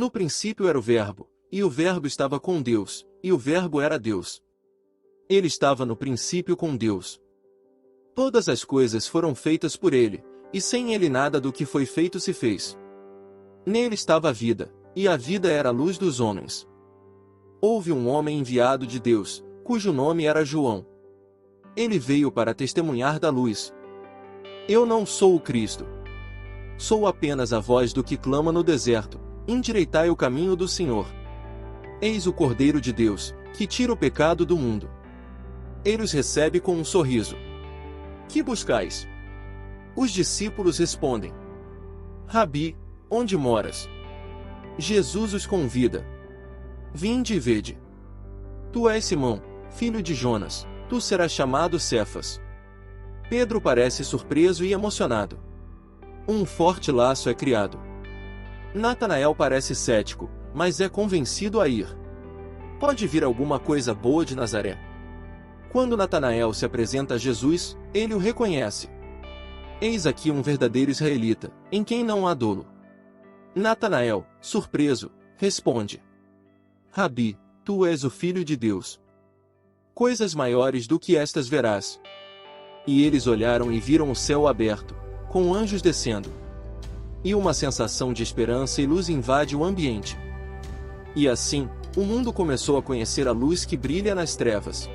No princípio era o Verbo, e o Verbo estava com Deus, e o Verbo era Deus. Ele estava no princípio com Deus. Todas as coisas foram feitas por ele, e sem ele nada do que foi feito se fez. Nele estava a vida, e a vida era a luz dos homens. Houve um homem enviado de Deus, cujo nome era João. Ele veio para testemunhar da luz. Eu não sou o Cristo. Sou apenas a voz do que clama no deserto, endireitai o caminho do Senhor. Eis o Cordeiro de Deus, que tira o pecado do mundo. Ele os recebe com um sorriso. Que buscais? Os discípulos respondem: Rabi, onde moras? Jesus os convida. Vinde e vede. Tu és Simão, filho de Jonas, tu serás chamado Cefas. Pedro parece surpreso e emocionado. Um forte laço é criado. Natanael parece cético, mas é convencido a ir. Pode vir alguma coisa boa de Nazaré? Quando Natanael se apresenta a Jesus, ele o reconhece. Eis aqui um verdadeiro israelita, em quem não há dolo. Natanael, surpreso, responde: Rabi, tu és o Filho de Deus. Coisas maiores do que estas verás. E eles olharam e viram o céu aberto, com anjos descendo. E uma sensação de esperança e luz invade o ambiente. E assim, o mundo começou a conhecer a luz que brilha nas trevas.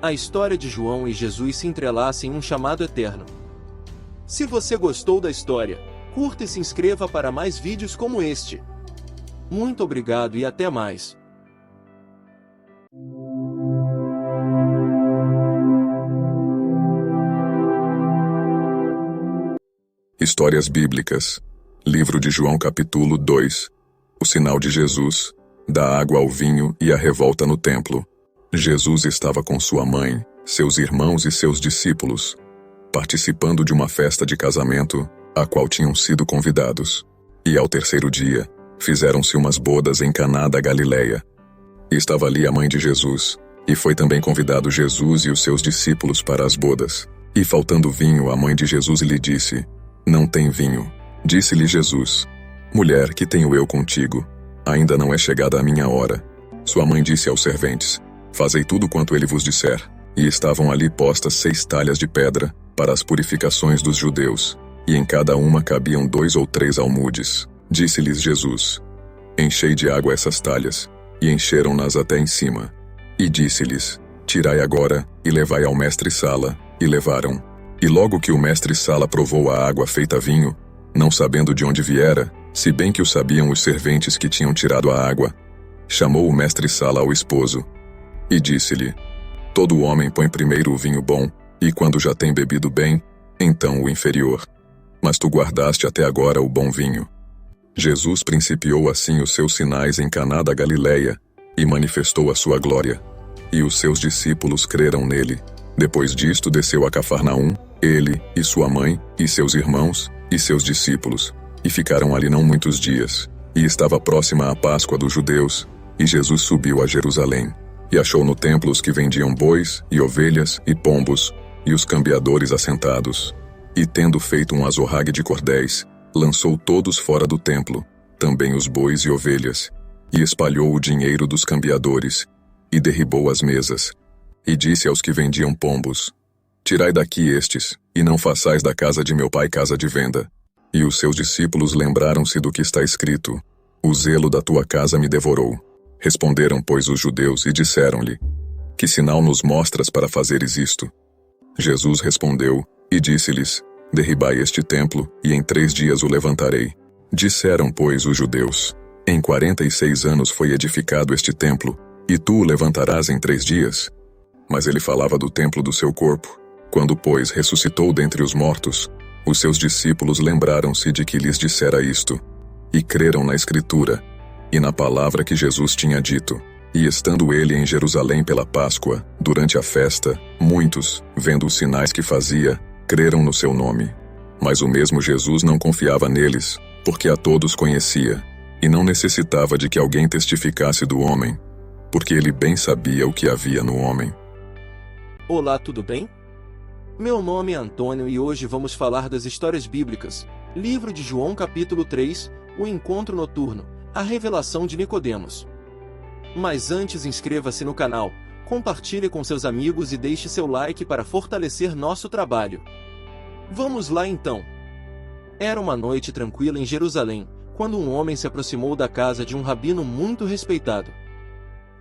A história de João e Jesus se entrelaça em um chamado eterno. Se você gostou da história, curta e se inscreva para mais vídeos como este. Muito obrigado e até mais. Histórias Bíblicas. Livro de João capítulo 2. O sinal de Jesus, da água ao vinho e a revolta no templo. Jesus estava com sua mãe, seus irmãos e seus discípulos, participando de uma festa de casamento, a qual tinham sido convidados. E ao terceiro dia, fizeram-se umas bodas em Caná da Galileia. E estava ali a mãe de Jesus, e foi também convidado Jesus e os seus discípulos para as bodas. E faltando vinho, a mãe de Jesus lhe disse: Não tem vinho. Disse-lhe Jesus: Mulher, que tenho eu contigo? Ainda não é chegada a minha hora. Sua mãe disse aos serventes: Fazei tudo quanto ele vos disser. E estavam ali postas 6 talhas de pedra, para as purificações dos judeus, e em cada uma cabiam 2 ou 3 almudes. Disse-lhes Jesus: Enchei de água essas talhas, e encheram-nas até em cima. E disse-lhes: Tirai agora, e levai ao mestre-sala, e levaram. E logo que o mestre-sala provou a água feita vinho, não sabendo de onde viera, se bem que o sabiam os serventes que tinham tirado a água, chamou o mestre-sala ao esposo, e disse-lhe: Todo homem põe primeiro o vinho bom, e quando já tem bebido bem, então o inferior. Mas tu guardaste até agora o bom vinho. Jesus principiou assim os seus sinais em Caná da Galileia, e manifestou a sua glória. E os seus discípulos creram nele. Depois disto desceu a Cafarnaum, ele, e sua mãe, e seus irmãos, e seus discípulos, e ficaram ali não muitos dias. E estava próxima a Páscoa dos judeus, e Jesus subiu a Jerusalém. E achou no templo os que vendiam bois, e ovelhas, e pombos, e os cambiadores assentados. E tendo feito um azorrague de cordéis, lançou todos fora do templo, também os bois e ovelhas, e espalhou o dinheiro dos cambiadores, e derribou as mesas. E disse aos que vendiam pombos: Tirai daqui estes, e não façais da casa de meu pai casa de venda. E os seus discípulos lembraram-se do que está escrito: O zelo da tua casa me devorou. Responderam, pois, os judeus e disseram-lhe: Que sinal nos mostras para fazeres isto? Jesus respondeu, e disse-lhes: Derribai este templo, e em 3 dias o levantarei. Disseram, pois, os judeus: Em 46 anos foi edificado este templo, e tu o levantarás em 3 dias? Mas ele falava do templo do seu corpo. Quando, pois, ressuscitou dentre os mortos, os seus discípulos lembraram-se de que lhes dissera isto, e creram na Escritura, e na palavra que Jesus tinha dito. E estando ele em Jerusalém pela Páscoa, durante a festa, muitos, vendo os sinais que fazia, creram no seu nome. Mas o mesmo Jesus não confiava neles, porque a todos conhecia, e não necessitava de que alguém testificasse do homem, porque ele bem sabia o que havia no homem. Olá, tudo bem? Meu nome é Antônio e hoje vamos falar das histórias bíblicas. Livro de João capítulo 3, o encontro noturno. a revelação de Nicodemos. Mas antes, inscreva-se no canal, compartilhe com seus amigos e deixe seu like para fortalecer nosso trabalho. Vamos lá então. Era uma noite tranquila em Jerusalém, quando um homem se aproximou da casa de um rabino muito respeitado.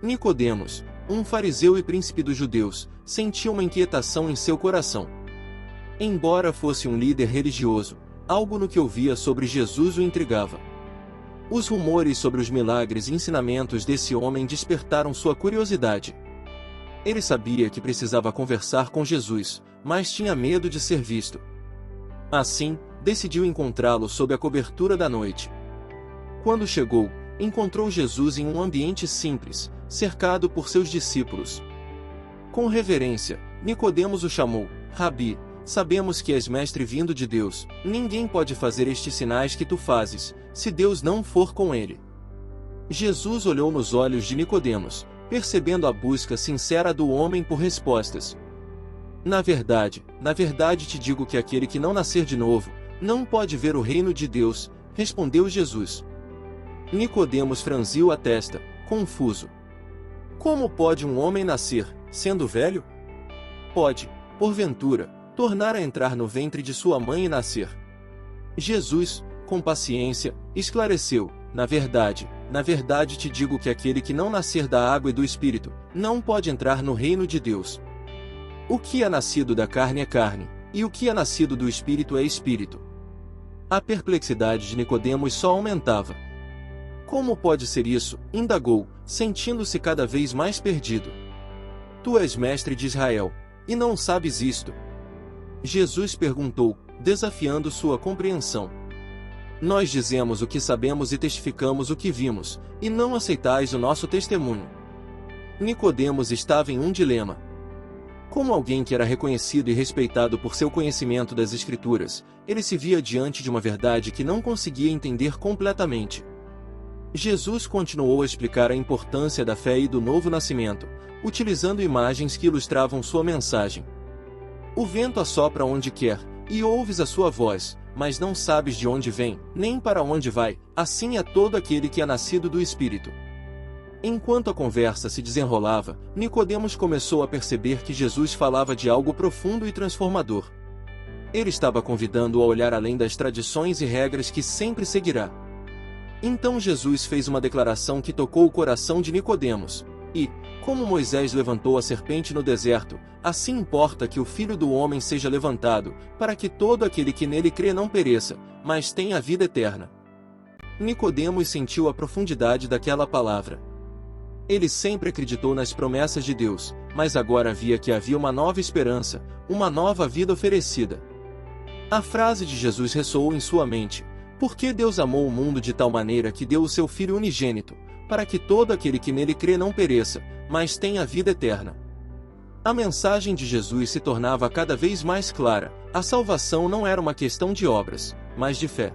Nicodemos, um fariseu e príncipe dos judeus, sentia uma inquietação em seu coração. Embora fosse um líder religioso, algo no que ouvia sobre Jesus o intrigava. Os rumores sobre os milagres e ensinamentos desse homem despertaram sua curiosidade. Ele sabia que precisava conversar com Jesus, mas tinha medo de ser visto. Assim, decidiu encontrá-lo sob a cobertura da noite. Quando chegou, encontrou Jesus em um ambiente simples, cercado por seus discípulos. Com reverência, Nicodemos o chamou: Rabi, sabemos que és mestre vindo de Deus. Ninguém pode fazer estes sinais que tu fazes, se Deus não for com ele. Jesus olhou nos olhos de Nicodemos, percebendo a busca sincera do homem por respostas. Na verdade te digo que aquele que não nascer de novo, não pode ver o reino de Deus, respondeu Jesus. Nicodemos franziu a testa, confuso. Como pode um homem nascer, sendo velho? Pode, porventura, tornar a entrar no ventre de sua mãe e nascer? Jesus, com paciência, esclareceu: na verdade te digo que aquele que não nascer da água e do Espírito, não pode entrar no reino de Deus. O que é nascido da carne é carne, e o que é nascido do Espírito é Espírito. A perplexidade de Nicodemos só aumentava. Como pode ser isso? Indagou, sentindo-se cada vez mais perdido. Tu és mestre de Israel, e não sabes isto? Jesus perguntou, desafiando sua compreensão. Nós dizemos o que sabemos e testificamos o que vimos, e não aceitais o nosso testemunho. Nicodemos estava em um dilema. Como alguém que era reconhecido e respeitado por seu conhecimento das Escrituras, ele se via diante de uma verdade que não conseguia entender completamente. Jesus continuou a explicar a importância da fé e do novo nascimento, utilizando imagens que ilustravam sua mensagem. O vento assopra onde quer, e ouves a sua voz, mas não sabes de onde vem, nem para onde vai, assim é todo aquele que é nascido do Espírito. Enquanto a conversa se desenrolava, Nicodemos começou a perceber que Jesus falava de algo profundo e transformador. Ele estava convidando-o a olhar além das tradições e regras que sempre seguirá. Então Jesus fez uma declaração que tocou o coração de Nicodemos. E, como Moisés levantou a serpente no deserto, assim importa que o Filho do Homem seja levantado, para que todo aquele que nele crê não pereça, mas tenha a vida eterna. Nicodemos sentiu a profundidade daquela palavra. Ele sempre acreditou nas promessas de Deus, mas agora via que havia uma nova esperança, uma nova vida oferecida. A frase de Jesus ressoou em sua mente: porque Deus amou o mundo de tal maneira que deu o seu Filho unigênito, para que todo aquele que nele crê não pereça, mas tenha a vida eterna. A mensagem de Jesus se tornava cada vez mais clara: a salvação não era uma questão de obras, mas de fé.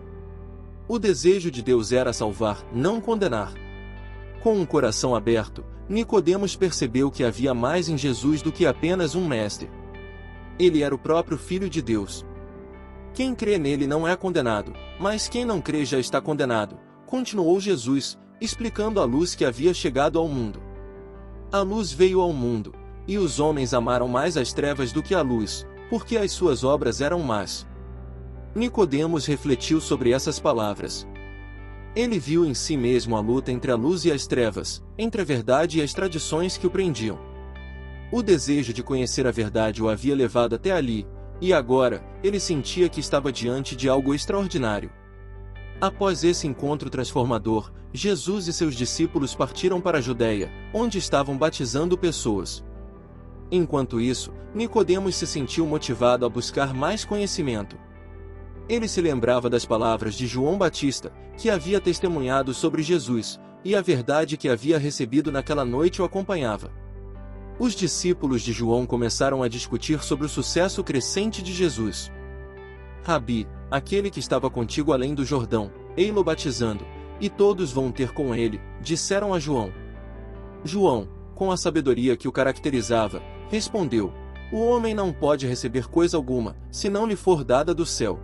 O desejo de Deus era salvar, não condenar. Com um coração aberto, Nicodemos percebeu que havia mais em Jesus do que apenas um mestre. Ele era o próprio Filho de Deus. Quem crê nele não é condenado, mas quem não crê já está condenado, continuou Jesus, explicando a luz que havia chegado ao mundo. A luz veio ao mundo, e os homens amaram mais as trevas do que a luz, porque as suas obras eram más. Nicodemos refletiu sobre essas palavras. Ele viu em si mesmo a luta entre a luz e as trevas, entre a verdade e as tradições que o prendiam. O desejo de conhecer a verdade o havia levado até ali, e agora, ele sentia que estava diante de algo extraordinário. Após esse encontro transformador, Jesus e seus discípulos partiram para a Judeia, onde estavam batizando pessoas. Enquanto isso, Nicodemos se sentiu motivado a buscar mais conhecimento. Ele se lembrava das palavras de João Batista, que havia testemunhado sobre Jesus, e a verdade que havia recebido naquela noite o acompanhava. Os discípulos de João começaram a discutir sobre o sucesso crescente de Jesus. Rabi, aquele que estava contigo além do Jordão, ei-lo batizando, e todos vão ter com ele, disseram a João. João, com a sabedoria que o caracterizava, respondeu: o homem não pode receber coisa alguma, se não lhe for dada do céu.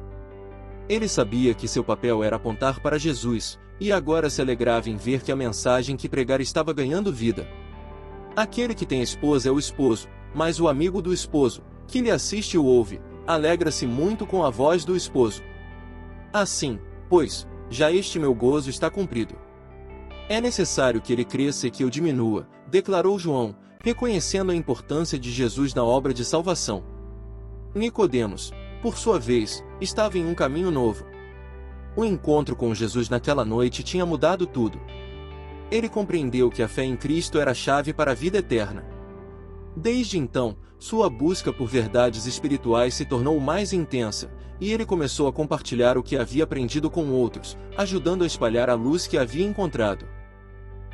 Ele sabia que seu papel era apontar para Jesus, e agora se alegrava em ver que a mensagem que pregara estava ganhando vida. Aquele que tem esposa é o esposo, mas o amigo do esposo, que lhe assiste e o ouve, alegra-se muito com a voz do esposo. Assim, pois, já este meu gozo está cumprido. É necessário que ele cresça e que eu diminua, declarou João, reconhecendo a importância de Jesus na obra de salvação. Nicodemos, por sua vez, estava em um caminho novo. O encontro com Jesus naquela noite tinha mudado tudo. Ele compreendeu que a fé em Cristo era a chave para a vida eterna. Desde então, sua busca por verdades espirituais se tornou mais intensa, e ele começou a compartilhar o que havia aprendido com outros, ajudando a espalhar a luz que havia encontrado.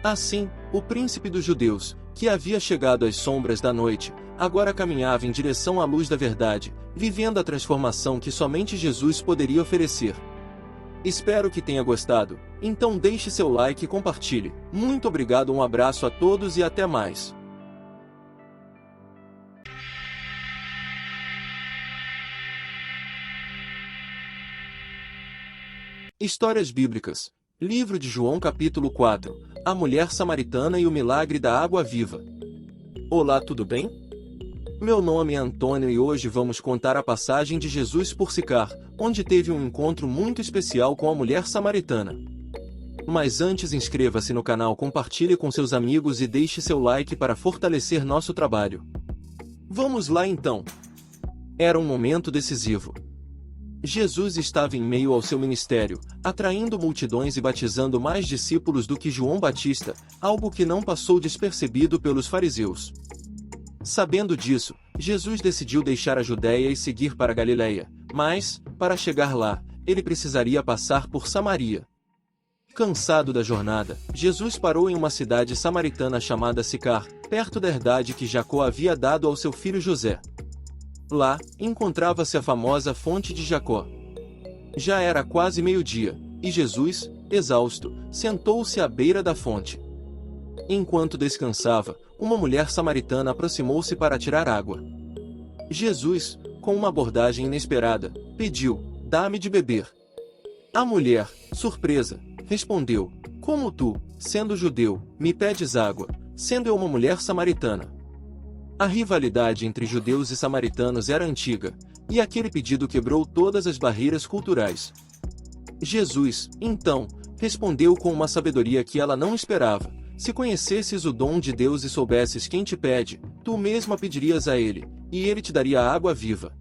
Assim, o príncipe dos judeus, que havia chegado às sombras da noite, agora caminhava em direção à luz da verdade, vivendo a transformação que somente Jesus poderia oferecer. Espero que tenha gostado, então deixe seu like e compartilhe. Muito obrigado, um abraço a todos e até mais. Histórias Bíblicas. Livro de João capítulo 4. A mulher samaritana e o milagre da água viva. Olá, tudo bem? Meu nome é Antônio e hoje vamos contar a passagem de Jesus por Sicar, onde teve um encontro muito especial com a mulher samaritana. Mas antes, inscreva-se no canal, compartilhe com seus amigos e deixe seu like para fortalecer nosso trabalho. Vamos lá então. Era um momento decisivo. Jesus estava em meio ao seu ministério, atraindo multidões e batizando mais discípulos do que João Batista, algo que não passou despercebido pelos fariseus. Sabendo disso, Jesus decidiu deixar a Judéia e seguir para Galiléia, mas, para chegar lá, ele precisaria passar por Samaria. Cansado da jornada, Jesus parou em uma cidade samaritana chamada Sicar, perto da herdade que Jacó havia dado ao seu filho José. Lá, encontrava-se a famosa fonte de Jacó. Já era quase meio-dia, e Jesus, exausto, sentou-se à beira da fonte. Enquanto descansava, uma mulher samaritana aproximou-se para tirar água. Jesus, com uma abordagem inesperada, pediu: "Dá-me de beber." A mulher, surpresa, respondeu: "Como tu, sendo judeu, me pedes água, sendo eu uma mulher samaritana?" A rivalidade entre judeus e samaritanos era antiga, e aquele pedido quebrou todas as barreiras culturais. Jesus, então, respondeu com uma sabedoria que ela não esperava: "Se conhecesses o dom de Deus e soubesses quem te pede, tu mesma pedirias a ele, e ele te daria a água viva."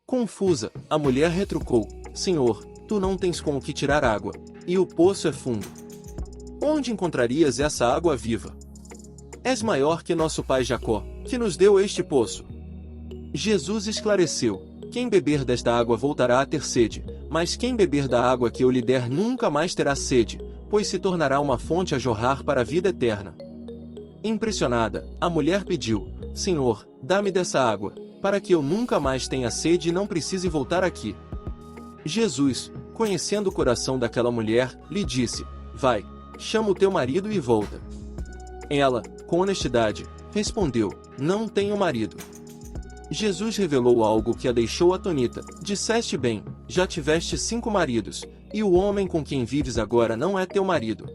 Confusa, a mulher retrucou: "Senhor, tu não tens com o que tirar água, e o poço é fundo. Onde encontrarias essa água viva? És maior que nosso pai Jacó, que nos deu este poço." Jesus esclareceu: "Quem beber desta água voltará a ter sede, mas quem beber da água que eu lhe der nunca mais terá sede, pois se tornará uma fonte a jorrar para a vida eterna." Impressionada, a mulher pediu: "Senhor, dá-me dessa água, para que eu nunca mais tenha sede e não precise voltar aqui." Jesus, conhecendo o coração daquela mulher, lhe disse: "Vai, chama o teu marido e volta." Ela, com honestidade, respondeu: "Não tenho marido." Jesus revelou algo que a deixou atônita: "Disseste bem, já tiveste 5 maridos, e o homem com quem vives agora não é teu marido."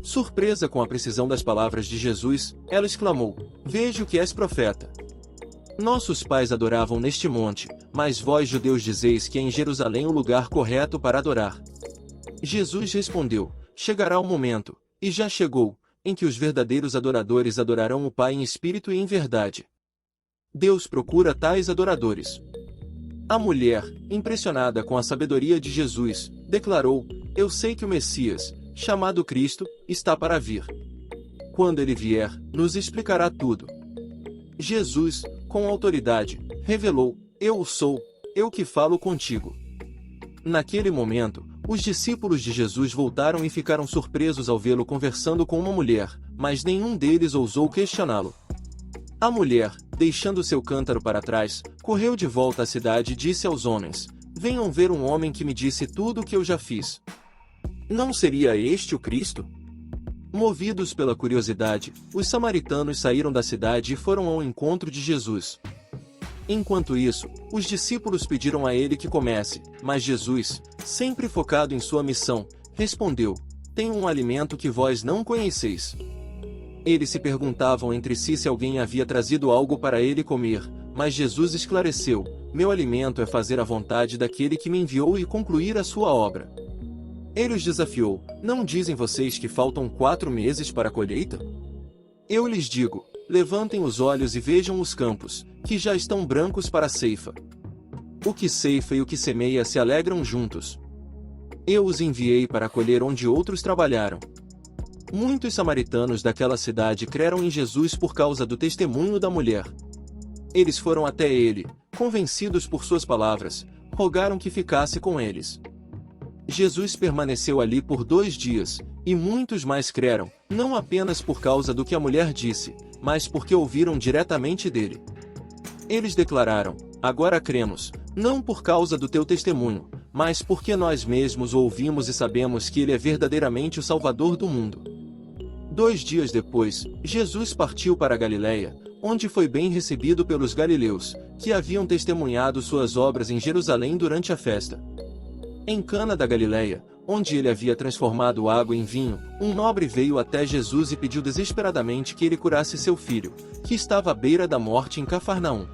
Surpresa com a precisão das palavras de Jesus, ela exclamou: "Vejo que és profeta. Nossos pais adoravam neste monte, mas vós judeus dizeis que é em Jerusalém o lugar correto para adorar." Jesus respondeu: "Chegará o momento, e já chegou, em que os verdadeiros adoradores adorarão o Pai em espírito e em verdade. Deus procura tais adoradores." A mulher, impressionada com a sabedoria de Jesus, declarou: "Eu sei que o Messias, chamado Cristo, está para vir. Quando ele vier, nos explicará tudo." Jesus, com autoridade, revelou: "Eu o sou, eu que falo contigo." Naquele momento, os discípulos de Jesus voltaram e ficaram surpresos ao vê-lo conversando com uma mulher, mas nenhum deles ousou questioná-lo. A mulher, deixando seu cântaro para trás, correu de volta à cidade e disse aos homens: "Venham ver um homem que me disse tudo o que eu já fiz. Não seria este o Cristo?" Movidos pela curiosidade, os samaritanos saíram da cidade e foram ao encontro de Jesus. Enquanto isso, os discípulos pediram a ele que comesse, mas Jesus, sempre focado em sua missão, Respondeu: Tenho um alimento que vós não conheceis. Eles se perguntavam entre si se alguém havia trazido algo para ele comer, mas Jesus esclareceu: Meu alimento é fazer a vontade daquele que me enviou e concluir a sua obra. Ele os desafiou: Não dizem vocês que faltam 4 meses para a colheita? Eu lhes digo: levantem os olhos e vejam os campos, que já estão brancos para a ceifa. O que ceifa e o que semeia se alegram juntos. Eu os enviei para colher onde outros trabalharam. Muitos samaritanos daquela cidade creram em Jesus por causa do testemunho da mulher. Eles foram até ele, convencidos por suas palavras, rogaram que ficasse com eles. Jesus permaneceu ali por 2 dias, e muitos mais creram, não apenas por causa do que a mulher disse, mas porque ouviram diretamente dele. Eles declararam: Agora cremos, não por causa do teu testemunho, mas porque nós mesmos o ouvimos e sabemos que ele é verdadeiramente o Salvador do mundo. 2 dias depois, Jesus partiu para a Galiléia, onde foi bem recebido pelos galileus, que haviam testemunhado suas obras em Jerusalém durante a festa. Em Cana da Galiléia, onde ele havia transformado água em vinho, um nobre veio até Jesus e pediu desesperadamente que ele curasse seu filho, que estava à beira da morte em Cafarnaum.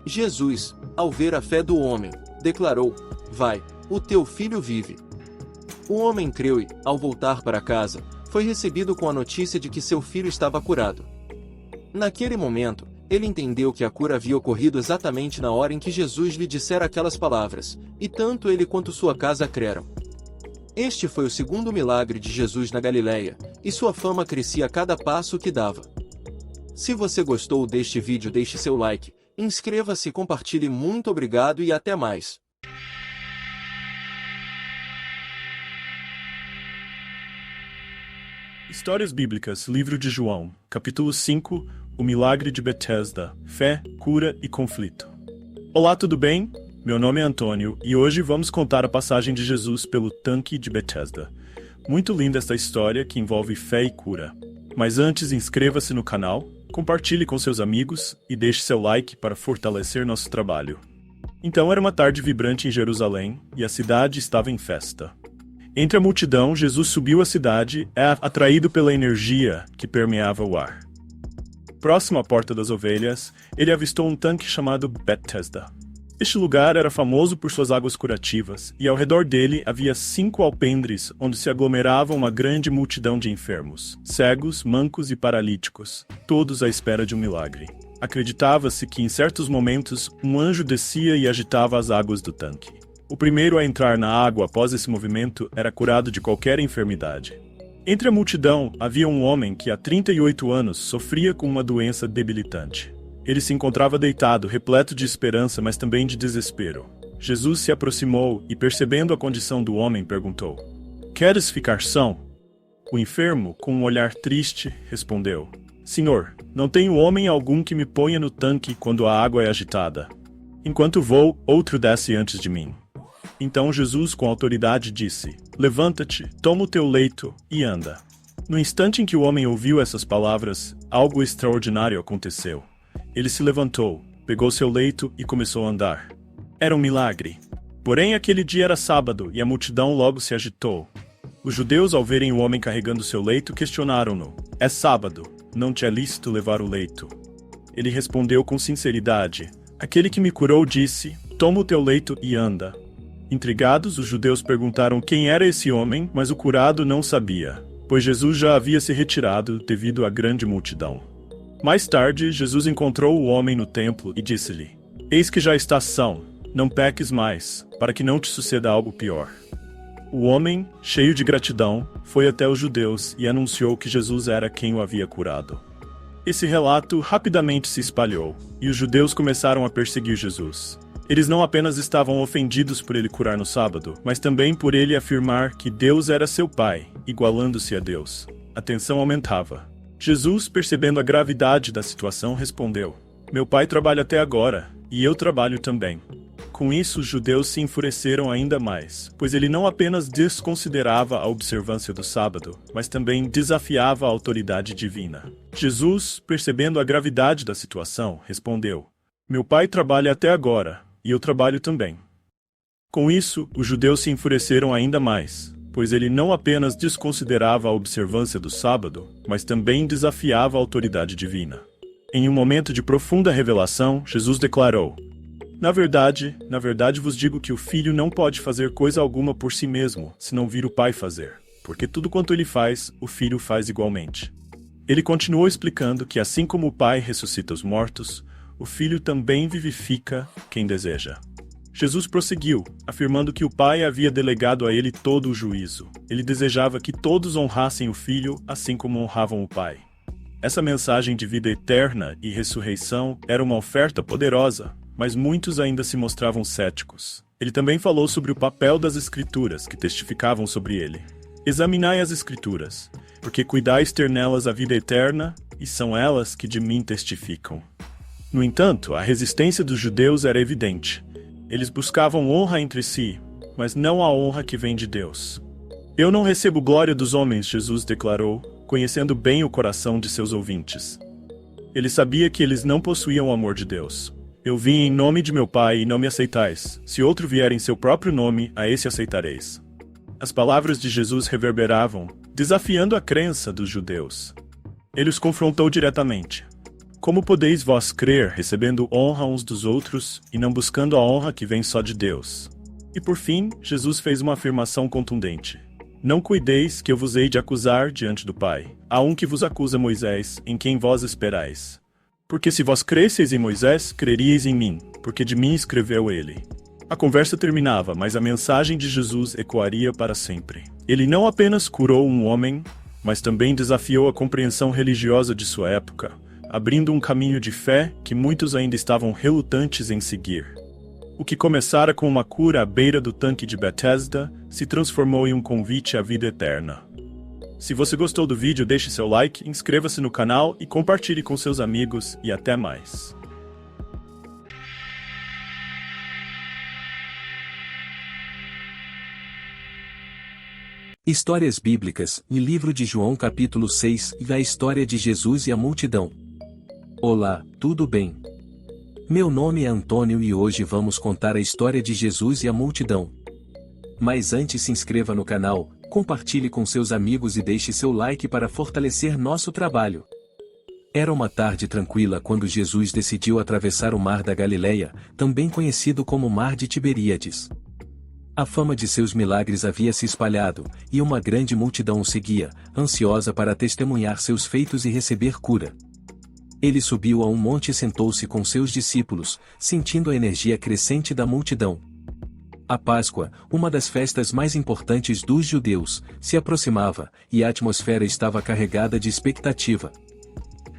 Jesus, ao ver a fé do homem, declarou: Vai, o teu filho vive. O homem creu e, ao voltar para casa, foi recebido com a notícia de que seu filho estava curado. Naquele momento, ele entendeu que a cura havia ocorrido exatamente na hora em que Jesus lhe dissera aquelas palavras, e tanto ele quanto sua casa creram. Este foi o segundo milagre de Jesus na Galiléia, e sua fama crescia a cada passo que dava. Se você gostou deste vídeo, deixe seu like, inscreva-se e compartilhe. Muito obrigado e até mais. Histórias Bíblicas, Livro de João, capítulo 5, O Milagre de Betesda, Fé, Cura e Conflito. Olá, tudo bem? Meu nome é Antônio e hoje vamos contar a passagem de Jesus pelo tanque de Betesda. Muito linda esta história que envolve fé e cura. Mas antes, inscreva-se no canal, compartilhe com seus amigos e deixe seu like para fortalecer nosso trabalho. Então era uma tarde vibrante em Jerusalém e a cidade estava em festa. Entre a multidão, Jesus subiu à cidade, atraído pela energia que permeava o ar. Próximo à Porta das Ovelhas, ele avistou um tanque chamado Betesda. Este lugar era famoso por suas águas curativas, e ao redor dele havia 5 alpendres onde se aglomerava uma grande multidão de enfermos, cegos, mancos e paralíticos, todos à espera de um milagre. Acreditava-se que em certos momentos um anjo descia e agitava as águas do tanque. O primeiro a entrar na água após esse movimento era curado de qualquer enfermidade. Entre a multidão havia um homem que há 38 anos sofria com uma doença debilitante. Ele se encontrava deitado, repleto de esperança, mas também de desespero. Jesus se aproximou e, percebendo a condição do homem, perguntou: Queres ficar são? O enfermo, com um olhar triste, respondeu: Senhor, não tenho homem algum que me ponha no tanque quando a água é agitada. Enquanto vou, outro desce antes de mim. Então Jesus, com autoridade, disse: Levanta-te, toma o teu leito e anda. No instante em que o homem ouviu essas palavras, algo extraordinário aconteceu. Ele se levantou, pegou seu leito e começou a andar. Era um milagre. Porém, aquele dia era sábado e a multidão logo se agitou. Os judeus, ao verem o homem carregando seu leito, questionaram-no: É sábado, não te é lícito levar o leito? Ele respondeu com sinceridade: Aquele que me curou disse: Toma o teu leito e anda. Intrigados, os judeus perguntaram quem era esse homem, mas o curado não sabia, pois Jesus já havia se retirado devido à grande multidão. Mais tarde, Jesus encontrou o homem no templo e disse-lhe: Eis que já estás são, não peques mais, para que não te suceda algo pior. O homem, cheio de gratidão, foi até os judeus e anunciou que Jesus era quem o havia curado. Esse relato rapidamente se espalhou, e os judeus começaram a perseguir Jesus. Eles não apenas estavam ofendidos por ele curar no sábado, mas também por ele afirmar que Deus era seu pai, igualando-se a Deus. A tensão aumentava. Jesus, percebendo a gravidade da situação, respondeu: Meu pai trabalha até agora, e eu trabalho também. Com isso, os judeus se enfureceram ainda mais, pois ele não apenas desconsiderava a observância do sábado, mas também desafiava a autoridade divina. Jesus, percebendo a gravidade da situação, respondeu: Meu pai trabalha até agora, e eu trabalho também. Com isso, os judeus se enfureceram ainda mais. pois ele não apenas desconsiderava a observância do sábado, mas também desafiava a autoridade divina. Em um momento de profunda revelação, Jesus declarou: na verdade vos digo que o filho não pode fazer coisa alguma por si mesmo, se não vir o Pai fazer, porque tudo quanto ele faz, o filho faz igualmente. Ele continuou explicando que assim como o Pai ressuscita os mortos, o filho também vivifica quem deseja. Jesus prosseguiu, afirmando que o Pai havia delegado a ele todo o juízo. Ele desejava que todos honrassem o Filho, assim como honravam o Pai. Essa mensagem de vida eterna e ressurreição era uma oferta poderosa, mas muitos ainda se mostravam céticos. Ele também falou sobre o papel das Escrituras, que testificavam sobre ele. Examinai as Escrituras, porque cuidais ter nelas a vida eterna, e são elas que de mim testificam. No entanto, a resistência dos judeus era evidente. Eles buscavam honra entre si, mas não a honra que vem de Deus. Eu não recebo glória dos homens, Jesus declarou, conhecendo bem o coração de seus ouvintes. Ele sabia que eles não possuíam o amor de Deus. Eu vim em nome de meu Pai e não me aceitais. Se outro vier em seu próprio nome, a esse aceitareis. As palavras de Jesus reverberavam, desafiando a crença dos judeus. Ele os confrontou diretamente. Como podeis vós crer, recebendo honra uns dos outros, e não buscando a honra que vem só de Deus? E por fim, Jesus fez uma afirmação contundente. Não cuideis que eu vos hei de acusar diante do Pai. Há um que vos acusa, Moisés, em quem vós esperais. Porque se vós cresseis em Moisés, creríeis em mim, porque de mim escreveu ele. A conversa terminava, mas a mensagem de Jesus ecoaria para sempre. Ele não apenas curou um homem, mas também desafiou a compreensão religiosa de sua época, abrindo um caminho de fé que muitos ainda estavam relutantes em seguir. O que começara com uma cura à beira do tanque de Betesda se transformou em um convite à vida eterna. Se você gostou do vídeo, deixe seu like, inscreva-se no canal e compartilhe com seus amigos, e até mais. Histórias Bíblicas, e livro de João capítulo 6, e a história de Jesus e a multidão. Olá, tudo bem? Meu nome é Antônio e hoje vamos contar a história de Jesus e a multidão. Mas antes se inscreva no canal, compartilhe com seus amigos e deixe seu like para fortalecer nosso trabalho. Era uma tarde tranquila quando Jesus decidiu atravessar o Mar da Galileia, também conhecido como Mar de Tiberíades. A fama de seus milagres havia se espalhado, e uma grande multidão o seguia, ansiosa para testemunhar seus feitos e receber cura. Ele subiu a um monte e sentou-se com seus discípulos, sentindo a energia crescente da multidão. A Páscoa, uma das festas mais importantes dos judeus, se aproximava, e a atmosfera estava carregada de expectativa.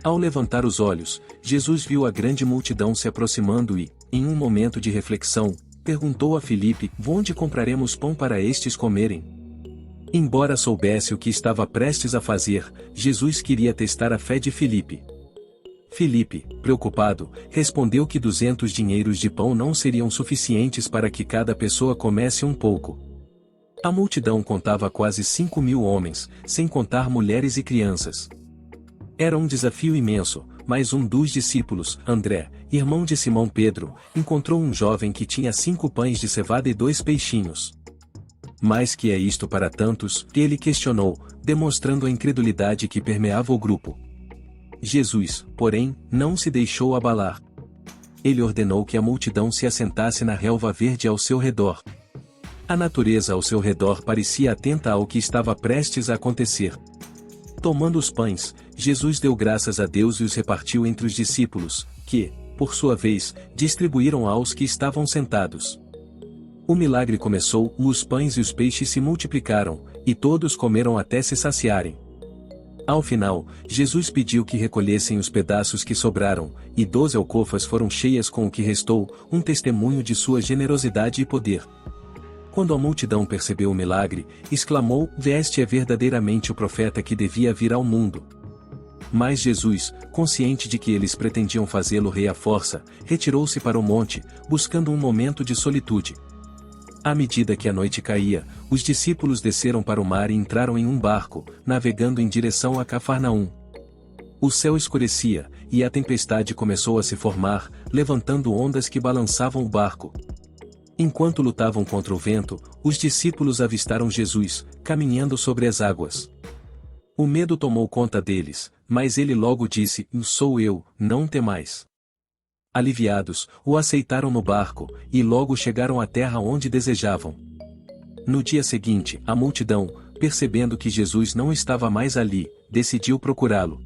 Ao levantar os olhos, Jesus viu a grande multidão se aproximando e, em um momento de reflexão, perguntou a Filipe: onde compraremos pão para estes comerem? Embora soubesse o que estava prestes a fazer, Jesus queria testar a fé de Filipe. Filipe, preocupado, respondeu que 200 dinheiros de pão não seriam suficientes para que cada pessoa comesse um pouco. A multidão contava quase 5.000 homens, sem contar mulheres e crianças. Era um desafio imenso, mas um dos discípulos, André, irmão de Simão Pedro, encontrou um jovem que tinha 5 pães de cevada e 2 peixinhos. Mas que é isto para tantos? Ele questionou, demonstrando a incredulidade que permeava o grupo. Jesus, porém, não se deixou abalar. Ele ordenou que a multidão se assentasse na relva verde ao seu redor. A natureza ao seu redor parecia atenta ao que estava prestes a acontecer. Tomando os pães, Jesus deu graças a Deus e os repartiu entre os discípulos, que, por sua vez, distribuíram aos que estavam sentados. O milagre começou, os pães e os peixes se multiplicaram, e todos comeram até se saciarem. Ao final, Jesus pediu que recolhessem os pedaços que sobraram, e 12 alcofas foram cheias com o que restou, um testemunho de sua generosidade e poder. Quando a multidão percebeu o milagre, exclamou: este é verdadeiramente o profeta que devia vir ao mundo. Mas Jesus, consciente de que eles pretendiam fazê-lo rei à força, retirou-se para o monte, buscando um momento de solitude. À medida que a noite caía, os discípulos desceram para o mar e entraram em um barco, navegando em direção a Cafarnaum. O céu escurecia, e a tempestade começou a se formar, levantando ondas que balançavam o barco. Enquanto lutavam contra o vento, os discípulos avistaram Jesus, caminhando sobre as águas. O medo tomou conta deles, mas ele logo disse: "Sou eu, não temais." Aliviados, o aceitaram no barco, e logo chegaram à terra onde desejavam. No dia seguinte, a multidão, percebendo que Jesus não estava mais ali, decidiu procurá-lo.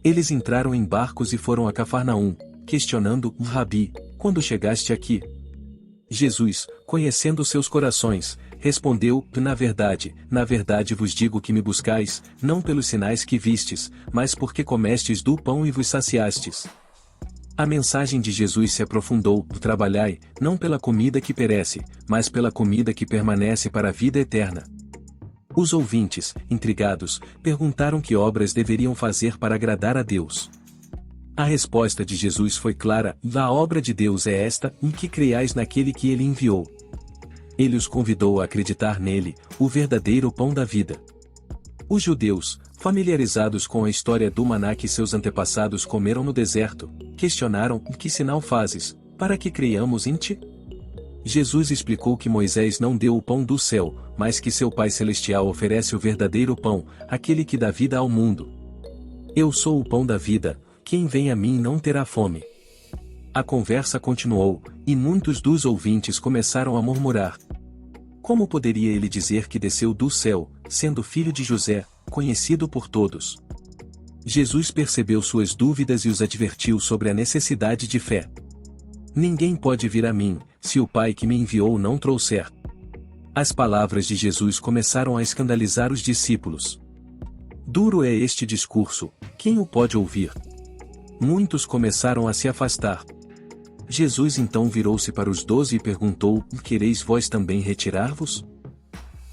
Eles entraram em barcos e foram a Cafarnaum, questionando: "Rabi, quando chegaste aqui?" Jesus, conhecendo seus corações, respondeu: na verdade vos digo que me buscais, não pelos sinais que vistes, mas porque comestes do pão e vos saciastes." A mensagem de Jesus se aprofundou: trabalhai, não pela comida que perece, mas pela comida que permanece para a vida eterna. Os ouvintes, intrigados, perguntaram que obras deveriam fazer para agradar a Deus. A resposta de Jesus foi clara: a obra de Deus é esta, em que creiais naquele que ele enviou. Ele os convidou a acreditar nele, o verdadeiro pão da vida. Os judeus, familiarizados com a história do maná que seus antepassados comeram no deserto, questionaram: que sinal fazes, para que creiamos em ti? Jesus explicou que Moisés não deu o pão do céu, mas que seu Pai Celestial oferece o verdadeiro pão, aquele que dá vida ao mundo. Eu sou o pão da vida, quem vem a mim não terá fome. A conversa continuou, e muitos dos ouvintes começaram a murmurar: como poderia ele dizer que desceu do céu, sendo filho de José, conhecido por todos? Jesus percebeu suas dúvidas e os advertiu sobre a necessidade de fé. Ninguém pode vir a mim, se o Pai que me enviou não trouxer. As palavras de Jesus começaram a escandalizar os discípulos. Duro é este discurso, quem o pode ouvir? Muitos começaram a se afastar. Jesus então virou-se para os 12 e perguntou: quereis vós também retirar-vos?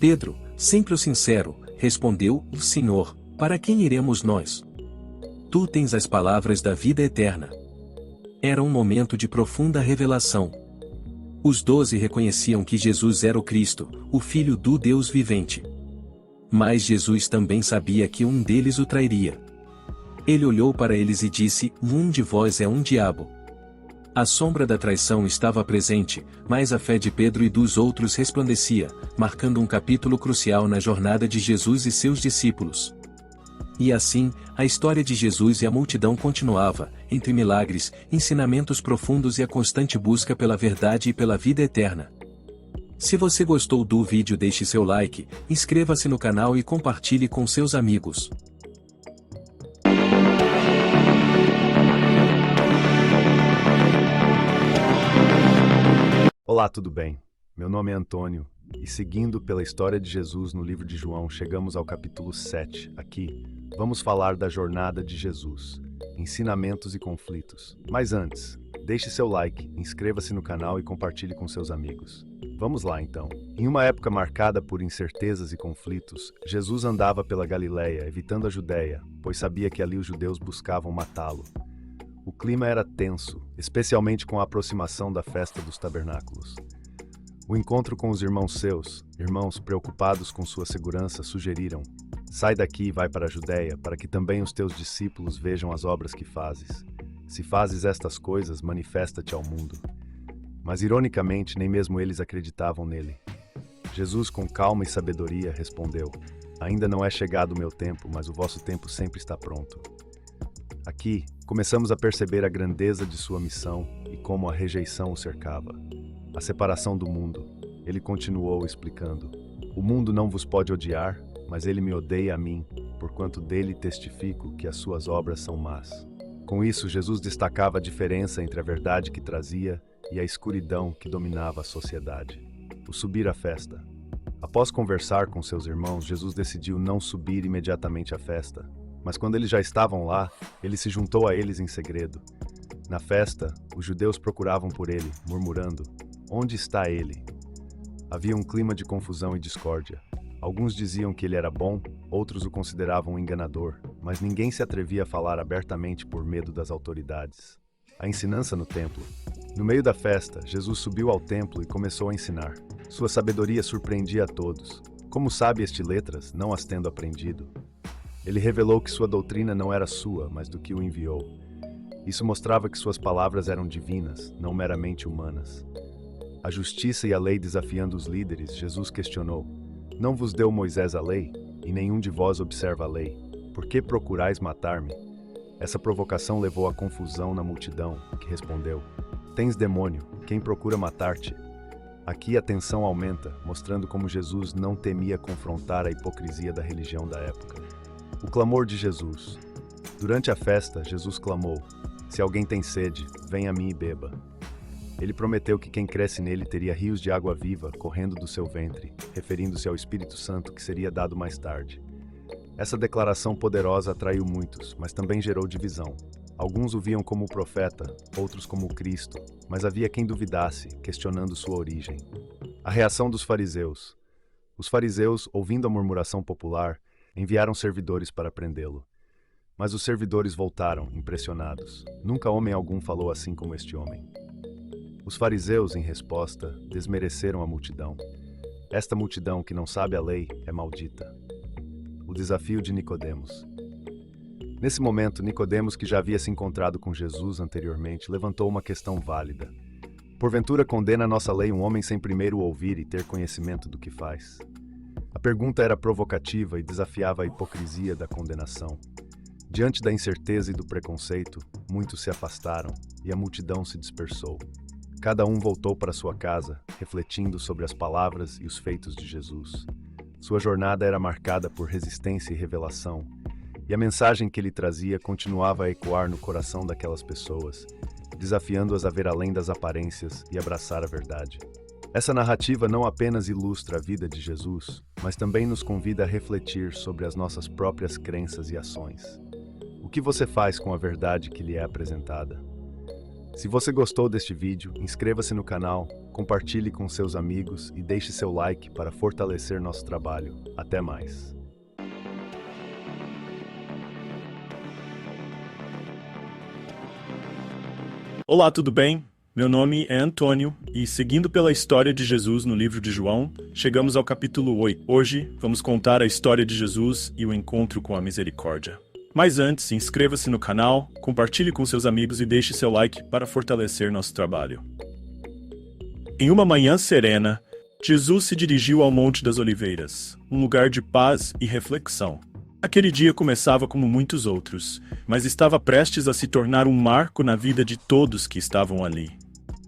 Pedro, sempre o sincero, respondeu: Senhor, para quem iremos nós? Tu tens as palavras da vida eterna. Era um momento de profunda revelação. Os 12 reconheciam que Jesus era o Cristo, o Filho do Deus vivente. Mas Jesus também sabia que um deles o trairia. Ele olhou para eles e disse: um de vós é um diabo. A sombra da traição estava presente, mas a fé de Pedro e dos outros resplandecia, marcando um capítulo crucial na jornada de Jesus e seus discípulos. E assim, a história de Jesus e a multidão continuava, entre milagres, ensinamentos profundos e a constante busca pela verdade e pela vida eterna. Se você gostou do vídeo, deixe seu like, inscreva-se no canal e compartilhe com seus amigos. Olá, tudo bem? Meu nome é Antônio, e seguindo pela história de Jesus no livro de João, chegamos ao capítulo 7. Aqui, vamos falar da jornada de Jesus, ensinamentos e conflitos. Mas antes, deixe seu like, inscreva-se no canal e compartilhe com seus amigos. Vamos lá então. Em uma época marcada por incertezas e conflitos, Jesus andava pela Galileia, evitando a Judéia, pois sabia que ali os judeus buscavam matá-lo. O clima era tenso, especialmente com a aproximação da festa dos tabernáculos. O encontro com os irmãos preocupados com sua segurança, sugeriram: sai daqui e vai para a Judéia, para que também os teus discípulos vejam as obras que fazes. Se fazes estas coisas, manifesta-te ao mundo. Mas ironicamente, nem mesmo eles acreditavam nele. Jesus, com calma e sabedoria, respondeu: ainda não é chegado o meu tempo, mas o vosso tempo sempre está pronto. Aqui, começamos a perceber a grandeza de sua missão e como a rejeição o cercava. A separação do mundo. Ele continuou explicando: o mundo não vos pode odiar, mas ele me odeia a mim, porquanto dele testifico que as suas obras são más. Com isso, Jesus destacava a diferença entre a verdade que trazia e a escuridão que dominava a sociedade. O subir à festa. Após conversar com seus irmãos, Jesus decidiu não subir imediatamente à festa. Mas quando eles já estavam lá, ele se juntou a eles em segredo. Na festa, os judeus procuravam por ele, murmurando: onde está ele? Havia um clima de confusão e discórdia. Alguns diziam que ele era bom, outros o consideravam um enganador, mas ninguém se atrevia a falar abertamente por medo das autoridades. A ensinança no templo. No meio da festa, Jesus subiu ao templo e começou a ensinar. Sua sabedoria surpreendia a todos. Como sabe este letras, não as tendo aprendido? Ele revelou que sua doutrina não era sua, mas do que o enviou. Isso mostrava que suas palavras eram divinas, não meramente humanas. a justiça e a lei desafiando os líderes, Jesus questionou: Não vos deu Moisés a lei, e nenhum de vós observa a lei? Por que procurais matar-me? Essa provocação levou à confusão na multidão, que respondeu: Tens demônio, quem procura matar-te? Aqui a tensão aumenta, mostrando como Jesus não temia confrontar a hipocrisia da religião da época. O clamor de Jesus. Durante a festa, Jesus clamou: Se alguém tem sede, venha a mim e beba. Ele prometeu que quem cresce nele teria rios de água viva correndo do seu ventre, referindo-se ao Espírito Santo que seria dado mais tarde. Essa declaração poderosa atraiu muitos, mas também gerou divisão. Alguns o viam como o profeta, outros como o Cristo, mas havia quem duvidasse, questionando sua origem. A reação dos fariseus. Os fariseus, ouvindo a murmuração popular, enviaram servidores para prendê-lo. Mas os servidores voltaram, impressionados. Nunca homem algum falou assim como este homem. Os fariseus, em resposta, desmereceram a multidão. Esta multidão que não sabe a lei é maldita. O desafio de Nicodemos. Nesse momento, Nicodemos, que já havia se encontrado com Jesus anteriormente, levantou uma questão válida. Porventura condena a nossa lei um homem sem primeiro ouvir e ter conhecimento do que faz? A pergunta era provocativa e desafiava a hipocrisia da condenação. Diante da incerteza e do preconceito, muitos se afastaram e a multidão se dispersou. Cada um voltou para sua casa, refletindo sobre as palavras e os feitos de Jesus. Sua jornada era marcada por resistência e revelação, e a mensagem que ele trazia continuava a ecoar no coração daquelas pessoas, desafiando-as a ver além das aparências e abraçar a verdade. Essa narrativa não apenas ilustra a vida de Jesus, mas também nos convida a refletir sobre as nossas próprias crenças e ações. O que você faz com a verdade que lhe é apresentada? Se você gostou deste vídeo, inscreva-se no canal, compartilhe com seus amigos e deixe seu like para fortalecer nosso trabalho. Até mais! Olá, tudo bem? Meu nome é Antônio e, seguindo pela história de Jesus no livro de João, chegamos ao capítulo 8. Hoje, vamos contar a história de Jesus e o encontro com a misericórdia. Mas antes, inscreva-se no canal, compartilhe com seus amigos e deixe seu like para fortalecer nosso trabalho. Em uma manhã serena, Jesus se dirigiu ao Monte das Oliveiras, um lugar de paz e reflexão. Aquele dia começava como muitos outros, mas estava prestes a se tornar um marco na vida de todos que estavam ali.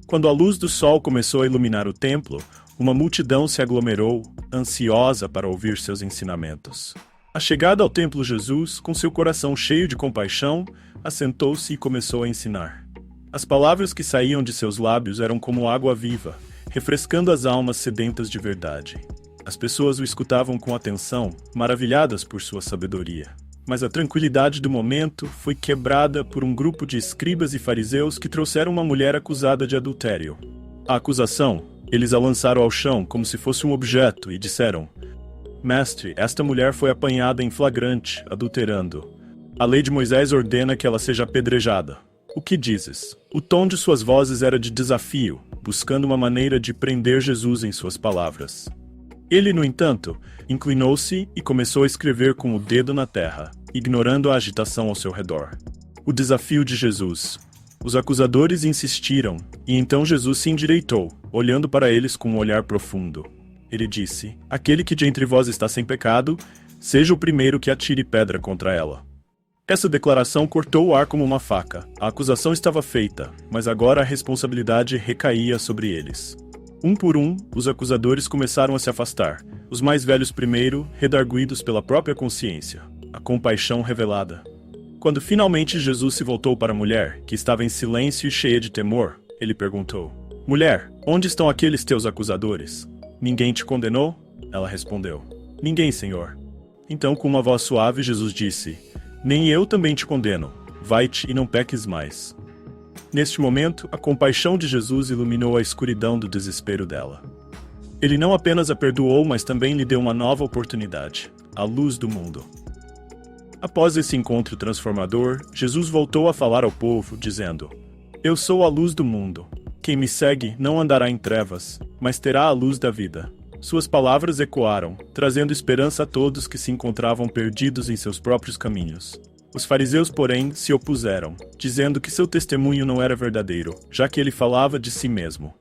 Quando a luz do sol começou a iluminar o templo, uma multidão se aglomerou, ansiosa para ouvir seus ensinamentos. À chegada ao templo, Jesus, com seu coração cheio de compaixão, assentou-se e começou a ensinar. As palavras que saíam de seus lábios eram como água viva, refrescando as almas sedentas de verdade. As pessoas o escutavam com atenção, maravilhadas por sua sabedoria. Mas a tranquilidade do momento foi quebrada por um grupo de escribas e fariseus que trouxeram uma mulher acusada de adultério. A acusação, eles a lançaram ao chão como se fosse um objeto e disseram: Mestre, esta mulher foi apanhada em flagrante, adulterando. A lei de Moisés ordena que ela seja apedrejada. O que dizes? O tom de suas vozes era de desafio, buscando uma maneira de prender Jesus em suas palavras. Ele, no entanto, inclinou-se e começou a escrever com o dedo na terra, ignorando a agitação ao seu redor. O desafio de Jesus. Os acusadores insistiram, e então Jesus se endireitou, olhando para eles com um olhar profundo. Ele disse: Aquele que de entre vós está sem pecado, seja o primeiro que atire pedra contra ela. Essa declaração cortou o ar como uma faca. A acusação estava feita, mas agora a responsabilidade recaía sobre eles. Um por um, os acusadores começaram a se afastar, os mais velhos primeiro, redarguidos pela própria consciência, a compaixão revelada. Quando finalmente Jesus se voltou para a mulher, que estava em silêncio e cheia de temor, ele perguntou: Mulher, onde estão aqueles teus acusadores? Ninguém te condenou? Ela respondeu: Ninguém, Senhor. Então, com uma voz suave, Jesus disse: Nem eu também te condeno. Vai-te e não peques mais. Neste momento, a compaixão de Jesus iluminou a escuridão do desespero dela. Ele não apenas a perdoou, mas também lhe deu uma nova oportunidade, a luz do mundo. Após esse encontro transformador, Jesus voltou a falar ao povo, dizendo: Eu sou a luz do mundo. Quem me segue não andará em trevas, mas terá a luz da vida. Suas palavras ecoaram, trazendo esperança a todos que se encontravam perdidos em seus próprios caminhos. Os fariseus, porém, se opuseram, dizendo que seu testemunho não era verdadeiro, já que ele falava de si mesmo.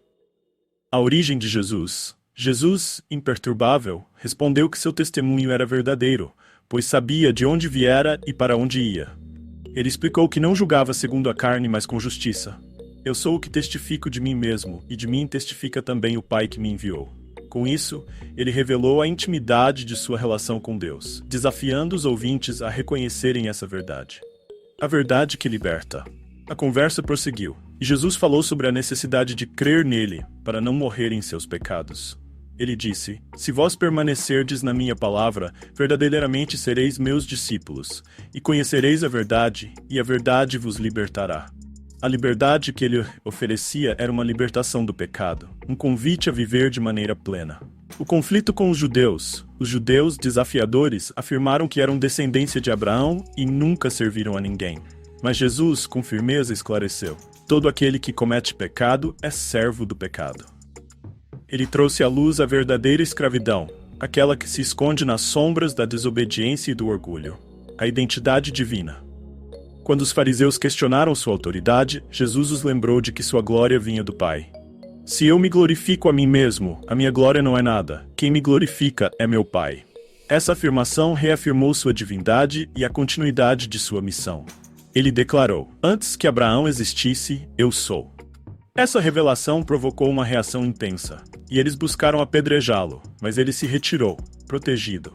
A origem de Jesus. Jesus, imperturbável, respondeu que seu testemunho era verdadeiro, pois sabia de onde viera e para onde ia. Ele explicou que não julgava segundo a carne, mas com justiça. Eu sou o que testifico de mim mesmo, e de mim testifica também o Pai que me enviou. Com isso, ele revelou a intimidade de sua relação com Deus, desafiando os ouvintes a reconhecerem essa verdade. A verdade que liberta. A conversa prosseguiu, e Jesus falou sobre a necessidade de crer nele, para não morrer em seus pecados. Ele disse: Se vós permanecerdes na minha palavra, verdadeiramente sereis meus discípulos, e conhecereis a verdade, e a verdade vos libertará. A liberdade que ele oferecia era uma libertação do pecado, um convite a viver de maneira plena. O conflito com os judeus desafiadores afirmaram que eram descendência de Abraão e nunca serviram a ninguém. Mas Jesus, com firmeza, esclareceu: todo aquele que comete pecado é servo do pecado. Ele trouxe à luz a verdadeira escravidão, aquela que se esconde nas sombras da desobediência e do orgulho, a identidade divina. Quando os fariseus questionaram sua autoridade, Jesus os lembrou de que sua glória vinha do Pai. Se eu me glorifico a mim mesmo, a minha glória não é nada. Quem me glorifica é meu Pai. Essa afirmação reafirmou sua divindade e a continuidade de sua missão. Ele declarou: antes que Abraão existisse, eu sou. Essa revelação provocou uma reação intensa, e eles buscaram apedrejá-lo, mas ele se retirou, protegido.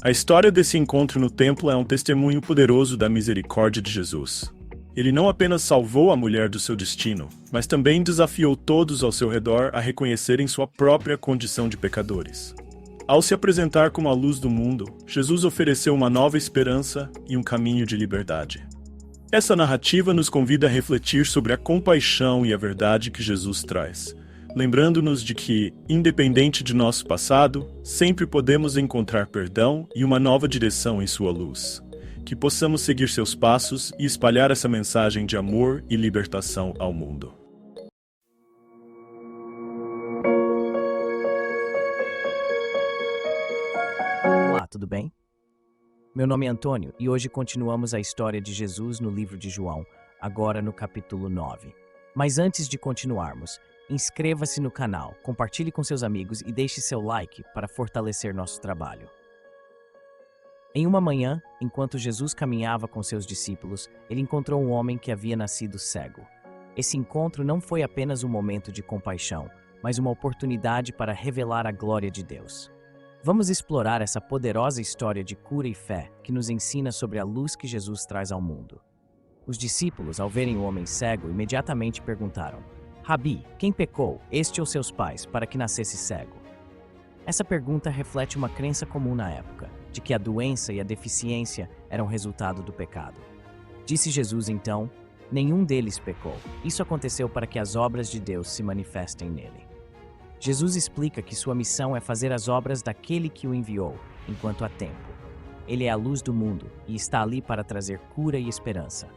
A história desse encontro no templo é um testemunho poderoso da misericórdia de Jesus. Ele não apenas salvou a mulher do seu destino, mas também desafiou todos ao seu redor a reconhecerem sua própria condição de pecadores. Ao se apresentar como a luz do mundo, Jesus ofereceu uma nova esperança e um caminho de liberdade. Essa narrativa nos convida a refletir sobre a compaixão e a verdade que Jesus traz, lembrando-nos de que, independente de nosso passado, sempre podemos encontrar perdão e uma nova direção em sua luz. Que possamos seguir seus passos e espalhar essa mensagem de amor e libertação ao mundo. Olá, tudo bem? Meu nome é Antônio e hoje continuamos a história de Jesus no livro de João, agora no capítulo 9. Mas antes de continuarmos, inscreva-se no canal, compartilhe com seus amigos e deixe seu like para fortalecer nosso trabalho. Em uma manhã, enquanto Jesus caminhava com seus discípulos, ele encontrou um homem que havia nascido cego. Esse encontro não foi apenas um momento de compaixão, mas uma oportunidade para revelar a glória de Deus. Vamos explorar essa poderosa história de cura e fé que nos ensina sobre a luz que Jesus traz ao mundo. Os discípulos, ao verem o homem cego, imediatamente perguntaram: Rabi, quem pecou, este ou seus pais, para que nascesse cego? Essa pergunta reflete uma crença comum na época, de que a doença e a deficiência eram resultado do pecado. Disse Jesus então: nenhum deles pecou. Isso aconteceu para que as obras de Deus se manifestem nele. Jesus explica que sua missão é fazer as obras daquele que o enviou, enquanto há tempo. Ele é a luz do mundo e está ali para trazer cura e esperança.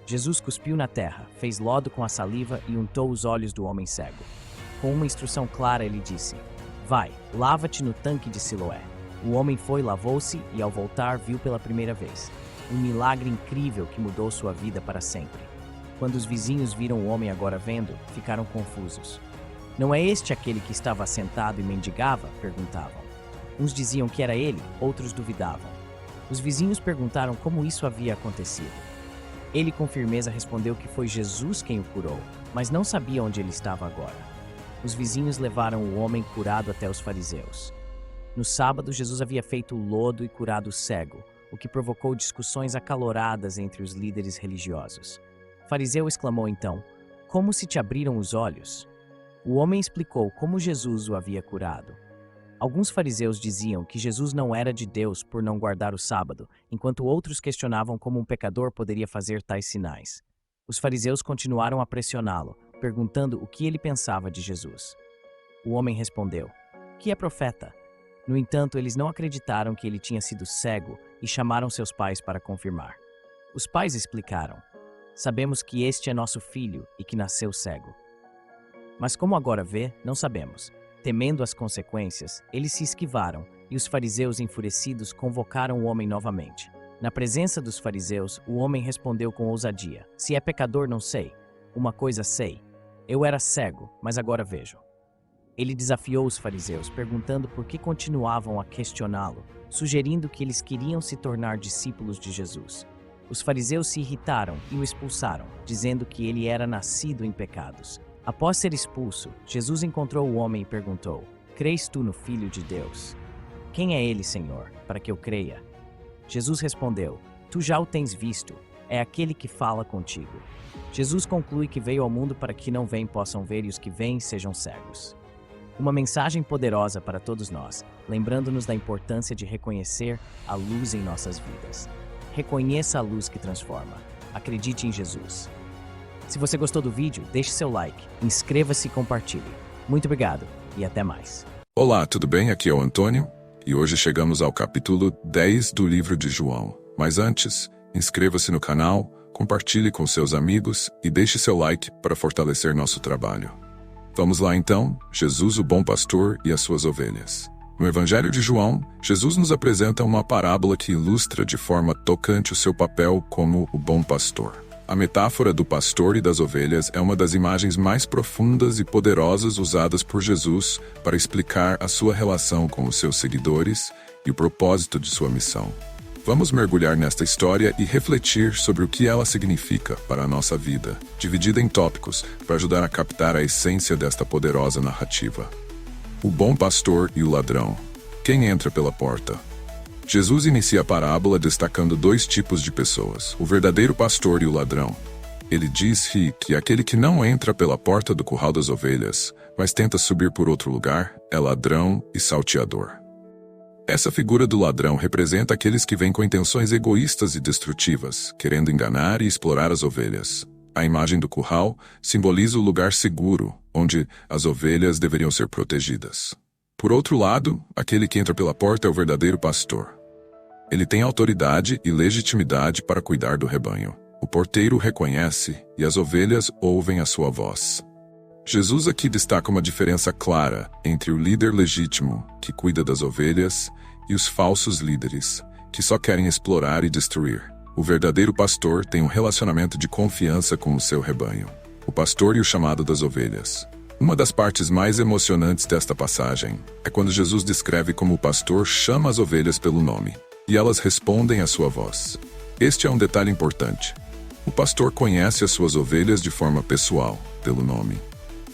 Jesus cuspiu na terra, fez lodo com a saliva e untou os olhos do homem cego. Com uma instrução clara, ele disse: vai, lava-te no tanque de Siloé. O homem foi, lavou-se e, ao voltar, viu pela primeira vez. Um milagre incrível que mudou sua vida para sempre. Quando os vizinhos viram o homem agora vendo, ficaram confusos. Não é este aquele que estava sentado e mendigava? Perguntavam. Uns diziam que era ele, outros duvidavam. Os vizinhos perguntaram como isso havia acontecido. Ele com firmeza respondeu que foi Jesus quem o curou, mas não sabia onde ele estava agora. Os vizinhos levaram o homem curado até os fariseus. No sábado, Jesus havia feito lodo e curado o cego, o que provocou discussões acaloradas entre os líderes religiosos. O fariseu exclamou então: como se te abriram os olhos? O homem explicou como Jesus o havia curado. Alguns fariseus diziam que Jesus não era de Deus por não guardar o sábado, enquanto outros questionavam como um pecador poderia fazer tais sinais. Os fariseus continuaram a pressioná-lo, perguntando o que ele pensava de Jesus. O homem respondeu: que é profeta? No entanto, eles não acreditaram que ele tinha sido cego e chamaram seus pais para confirmar. Os pais explicaram: sabemos que este é nosso filho e que nasceu cego. Mas como agora vê, não sabemos. Temendo as consequências, eles se esquivaram e os fariseus enfurecidos convocaram o homem novamente. Na presença dos fariseus, o homem respondeu com ousadia: se é pecador, não sei. Uma coisa sei. Eu era cego, mas agora vejo. Ele desafiou os fariseus, perguntando por que continuavam a questioná-lo, sugerindo que eles queriam se tornar discípulos de Jesus. Os fariseus se irritaram e o expulsaram, dizendo que ele era nascido em pecados. Após ser expulso, Jesus encontrou o homem e perguntou: "Crês tu no Filho de Deus? Quem é ele, Senhor, para que eu creia?" Jesus respondeu: "Tu já o tens visto, é aquele que fala contigo." Jesus conclui que veio ao mundo para que não veem possam ver e os que veem sejam cegos. Uma mensagem poderosa para todos nós, lembrando-nos da importância de reconhecer a luz em nossas vidas. Reconheça a luz que transforma. Acredite em Jesus. Se você gostou do vídeo, deixe seu like, inscreva-se e compartilhe. Muito obrigado e até mais. Olá, tudo bem? Aqui é o Antônio e hoje chegamos ao capítulo 10 do livro de João. Mas antes, inscreva-se no canal, compartilhe com seus amigos e deixe seu like para fortalecer nosso trabalho. Vamos lá então, Jesus o bom pastor e as suas ovelhas. No Evangelho de João, Jesus nos apresenta uma parábola que ilustra de forma tocante o seu papel como o bom pastor. A metáfora do pastor e das ovelhas é uma das imagens mais profundas e poderosas usadas por Jesus para explicar a sua relação com os seus seguidores e o propósito de sua missão. Vamos mergulhar nesta história e refletir sobre o que ela significa para a nossa vida, dividida em tópicos, para ajudar a captar a essência desta poderosa narrativa. O bom pastor e o ladrão. Quem entra pela porta? Jesus inicia a parábola destacando dois tipos de pessoas, o verdadeiro pastor e o ladrão. Ele diz que aquele que não entra pela porta do curral das ovelhas, mas tenta subir por outro lugar, é ladrão e salteador. Essa figura do ladrão representa aqueles que vêm com intenções egoístas e destrutivas, querendo enganar e explorar as ovelhas. A imagem do curral simboliza o lugar seguro, onde as ovelhas deveriam ser protegidas. Por outro lado, aquele que entra pela porta é o verdadeiro pastor. Ele tem autoridade e legitimidade para cuidar do rebanho. O porteiro o reconhece e as ovelhas ouvem a sua voz. Jesus aqui destaca uma diferença clara entre o líder legítimo, que cuida das ovelhas, e os falsos líderes, que só querem explorar e destruir. O verdadeiro pastor tem um relacionamento de confiança com o seu rebanho. O pastor e o chamado das ovelhas. Uma das partes mais emocionantes desta passagem é quando Jesus descreve como o pastor chama as ovelhas pelo nome, e elas respondem à sua voz. Este é um detalhe importante. O pastor conhece as suas ovelhas de forma pessoal, pelo nome.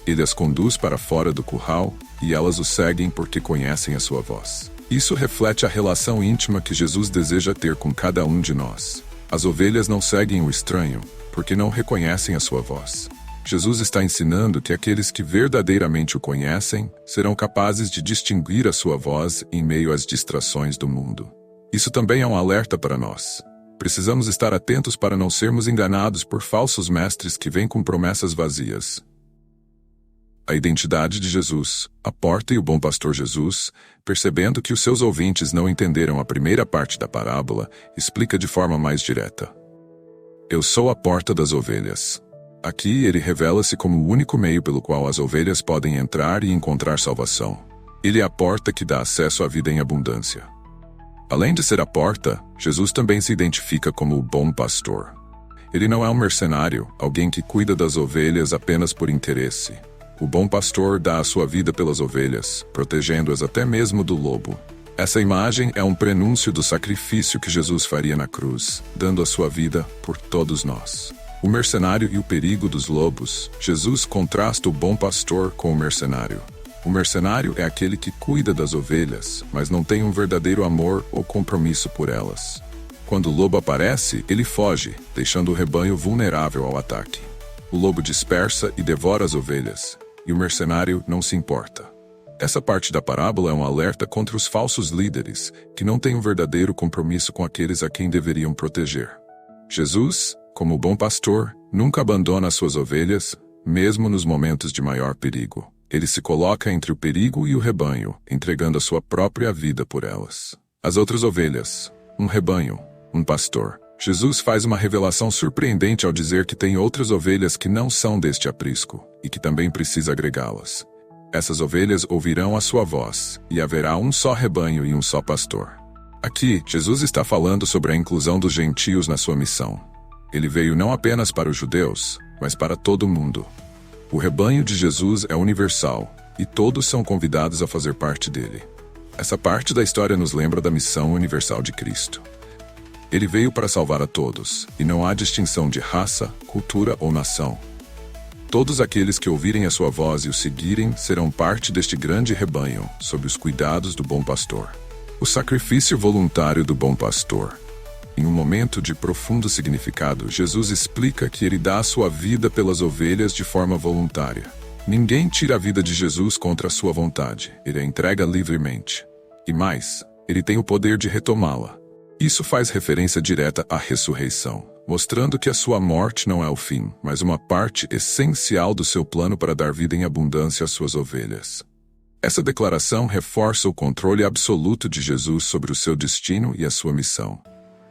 Ele as conduz para fora do curral e elas o seguem porque conhecem a sua voz. Isso reflete a relação íntima que Jesus deseja ter com cada um de nós. As ovelhas não seguem o estranho porque não reconhecem a sua voz. Jesus está ensinando que aqueles que verdadeiramente o conhecem serão capazes de distinguir a sua voz em meio às distrações do mundo. Isso também é um alerta para nós. Precisamos estar atentos para não sermos enganados por falsos mestres que vêm com promessas vazias. A identidade de Jesus, a porta e o bom pastor Jesus, percebendo que os seus ouvintes não entenderam a primeira parte da parábola, explica de forma mais direta. Eu sou a porta das ovelhas. Aqui ele revela-se como o único meio pelo qual as ovelhas podem entrar e encontrar salvação. Ele é a porta que dá acesso à vida em abundância. Além de ser a porta, Jesus também se identifica como o bom pastor. Ele não é um mercenário, alguém que cuida das ovelhas apenas por interesse. O bom pastor dá a sua vida pelas ovelhas, protegendo-as até mesmo do lobo. Essa imagem é um prenúncio do sacrifício que Jesus faria na cruz, dando a sua vida por todos nós. O mercenário e o perigo dos lobos. Jesus contrasta o bom pastor com o mercenário. O mercenário é aquele que cuida das ovelhas, mas não tem um verdadeiro amor ou compromisso por elas. Quando o lobo aparece, ele foge, deixando o rebanho vulnerável ao ataque. O lobo dispersa e devora as ovelhas, e o mercenário não se importa. Essa parte da parábola é um alerta contra os falsos líderes, que não têm um verdadeiro compromisso com aqueles a quem deveriam proteger. Jesus, como bom pastor, nunca abandona as suas ovelhas, mesmo nos momentos de maior perigo. Ele se coloca entre o perigo e o rebanho, entregando a sua própria vida por elas. As outras ovelhas, um rebanho, um pastor. Jesus faz uma revelação surpreendente ao dizer que tem outras ovelhas que não são deste aprisco, e que também precisa agregá-las. Essas ovelhas ouvirão a sua voz, e haverá um só rebanho e um só pastor. Aqui, Jesus está falando sobre a inclusão dos gentios na sua missão. Ele veio não apenas para os judeus, mas para todo mundo. O rebanho de Jesus é universal, e todos são convidados a fazer parte dele. Essa parte da história nos lembra da missão universal de Cristo. Ele veio para salvar a todos, e não há distinção de raça, cultura ou nação. Todos aqueles que ouvirem a sua voz e o seguirem serão parte deste grande rebanho, sob os cuidados do bom pastor. O sacrifício voluntário do bom pastor. Em um momento de profundo significado, Jesus explica que ele dá a sua vida pelas ovelhas de forma voluntária. Ninguém tira a vida de Jesus contra a sua vontade, ele a entrega livremente. E mais, ele tem o poder de retomá-la. Isso faz referência direta à ressurreição, mostrando que a sua morte não é o fim, mas uma parte essencial do seu plano para dar vida em abundância às suas ovelhas. Essa declaração reforça o controle absoluto de Jesus sobre o seu destino e a sua missão.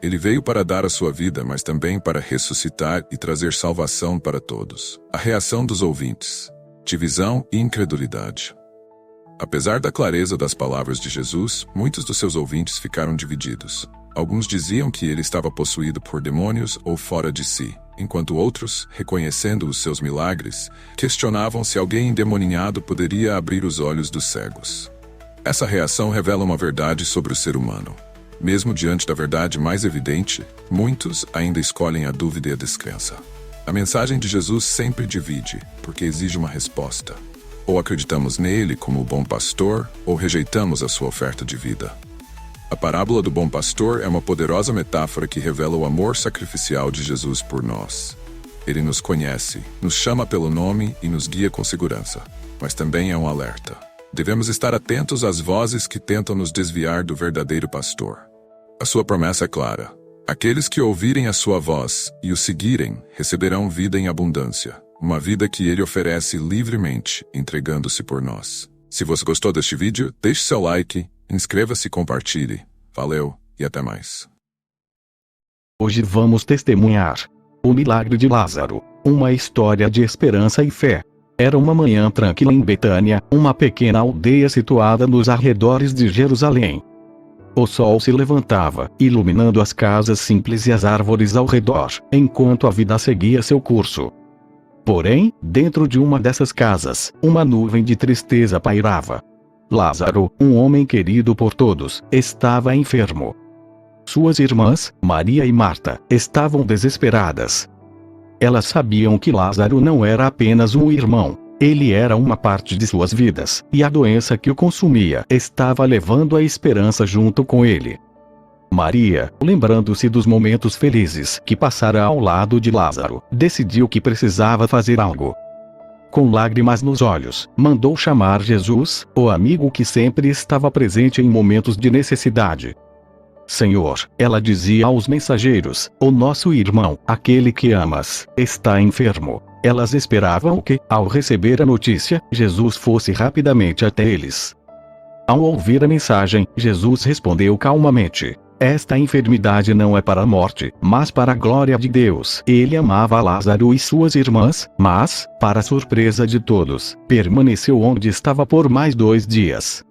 Ele veio para dar a sua vida, mas também para ressuscitar e trazer salvação para todos. A reação dos ouvintes: divisão e incredulidade. Apesar da clareza das palavras de Jesus, muitos dos seus ouvintes ficaram divididos. Alguns diziam que ele estava possuído por demônios ou fora de si, enquanto outros, reconhecendo os seus milagres, questionavam se alguém endemoninhado poderia abrir os olhos dos cegos. Essa reação revela uma verdade sobre o ser humano. Mesmo diante da verdade mais evidente, muitos ainda escolhem a dúvida e a descrença. A mensagem de Jesus sempre divide, porque exige uma resposta. Ou acreditamos nele como o bom pastor, ou rejeitamos a sua oferta de vida. A parábola do bom pastor é uma poderosa metáfora que revela o amor sacrificial de Jesus por nós. Ele nos conhece, nos chama pelo nome e nos guia com segurança. Mas também é um alerta. Devemos estar atentos às vozes que tentam nos desviar do verdadeiro pastor. A sua promessa é clara. Aqueles que ouvirem a sua voz e o seguirem receberão vida em abundância. Uma vida que ele oferece livremente, entregando-se por nós. Se você gostou deste vídeo, deixe seu like, inscreva-se e compartilhe. Valeu e até mais. Hoje vamos testemunhar o milagre de Lázaro, uma história de esperança e fé. Era uma manhã tranquila em Betânia, uma pequena aldeia situada nos arredores de Jerusalém. O sol se levantava, iluminando as casas simples e as árvores ao redor, enquanto a vida seguia seu curso. Porém, dentro de uma dessas casas, uma nuvem de tristeza pairava. Lázaro, um homem querido por todos, estava enfermo. Suas irmãs, Maria e Marta, estavam desesperadas. Elas sabiam que Lázaro não era apenas um irmão, ele era uma parte de suas vidas, e a doença que o consumia estava levando a esperança junto com ele. Maria, lembrando-se dos momentos felizes que passara ao lado de Lázaro, decidiu que precisava fazer algo. Com lágrimas nos olhos, mandou chamar Jesus, o amigo que sempre estava presente em momentos de necessidade. Senhor, ela dizia aos mensageiros, o nosso irmão, aquele que amas, está enfermo. Elas esperavam que, ao receber a notícia, Jesus fosse rapidamente até eles. Ao ouvir a mensagem, Jesus respondeu calmamente: esta enfermidade não é para a morte, mas para a glória de Deus. Ele amava Lázaro e suas irmãs, mas, para surpresa de todos, permaneceu onde estava por mais 2 dias.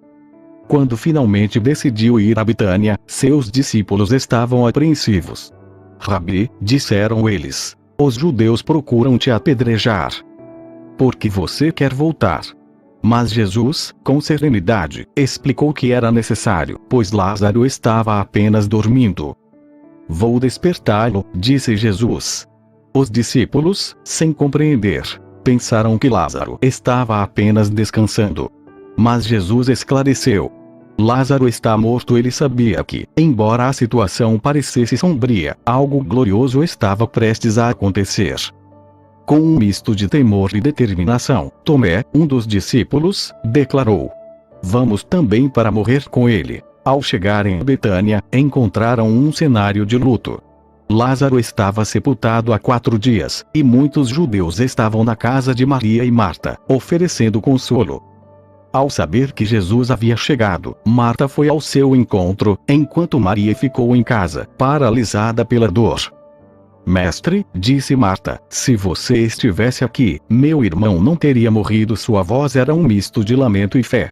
Quando finalmente decidiu ir a Betânia, seus discípulos estavam apreensivos. Rabi, disseram eles, os judeus procuram te apedrejar. Por que você quer voltar? Mas Jesus, com serenidade, explicou que era necessário, pois Lázaro estava apenas dormindo. Vou despertá-lo, disse Jesus. Os discípulos, sem compreender, pensaram que Lázaro estava apenas descansando. Mas Jesus esclareceu: Lázaro está morto. Ele sabia que, embora a situação parecesse sombria, algo glorioso estava prestes a acontecer. Com um misto de temor e determinação, Tomé, um dos discípulos, declarou: vamos também para morrer com ele. Ao chegarem a Betânia, encontraram um cenário de luto. Lázaro estava sepultado há 4 dias, e muitos judeus estavam na casa de Maria e Marta, oferecendo consolo. Ao saber que Jesus havia chegado, Marta foi ao seu encontro, enquanto Maria ficou em casa, paralisada pela dor. Mestre, disse Marta, se você estivesse aqui, meu irmão não teria morrido. Sua voz era um misto de lamento e fé.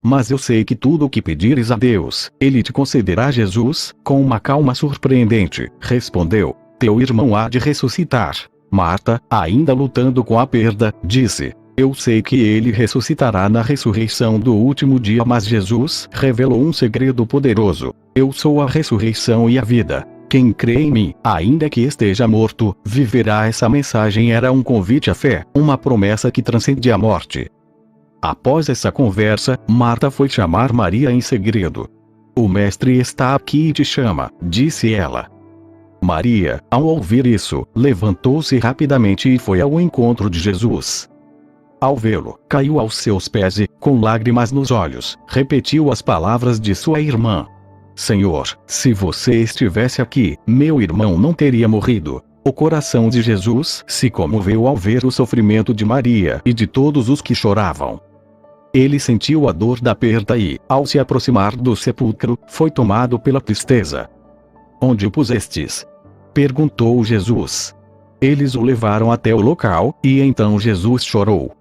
Mas eu sei que tudo o que pedires a Deus, Ele te concederá. Jesus, com uma calma surpreendente, respondeu: teu irmão há de ressuscitar. Marta, ainda lutando com a perda, disse: Eu sei que ele ressuscitará na ressurreição do último dia, mas Jesus revelou um segredo poderoso. Eu sou a ressurreição e a vida. Quem crê em mim, ainda que esteja morto, viverá. Essa mensagem era um convite à fé, uma promessa que transcende a morte. Após essa conversa, Marta foi chamar Maria em segredo. O mestre está aqui e te chama, disse ela. Maria, ao ouvir isso, levantou-se rapidamente e foi ao encontro de Jesus. Ao vê-lo, caiu aos seus pés e, com lágrimas nos olhos, repetiu as palavras de sua irmã. Senhor, se você estivesse aqui, meu irmão não teria morrido. O coração de Jesus se comoveu ao ver o sofrimento de Maria e de todos os que choravam. Ele sentiu a dor da perda e, ao se aproximar do sepulcro, foi tomado pela tristeza. Onde o pusestes? Perguntou Jesus. Eles o levaram até o local, e então Jesus chorou.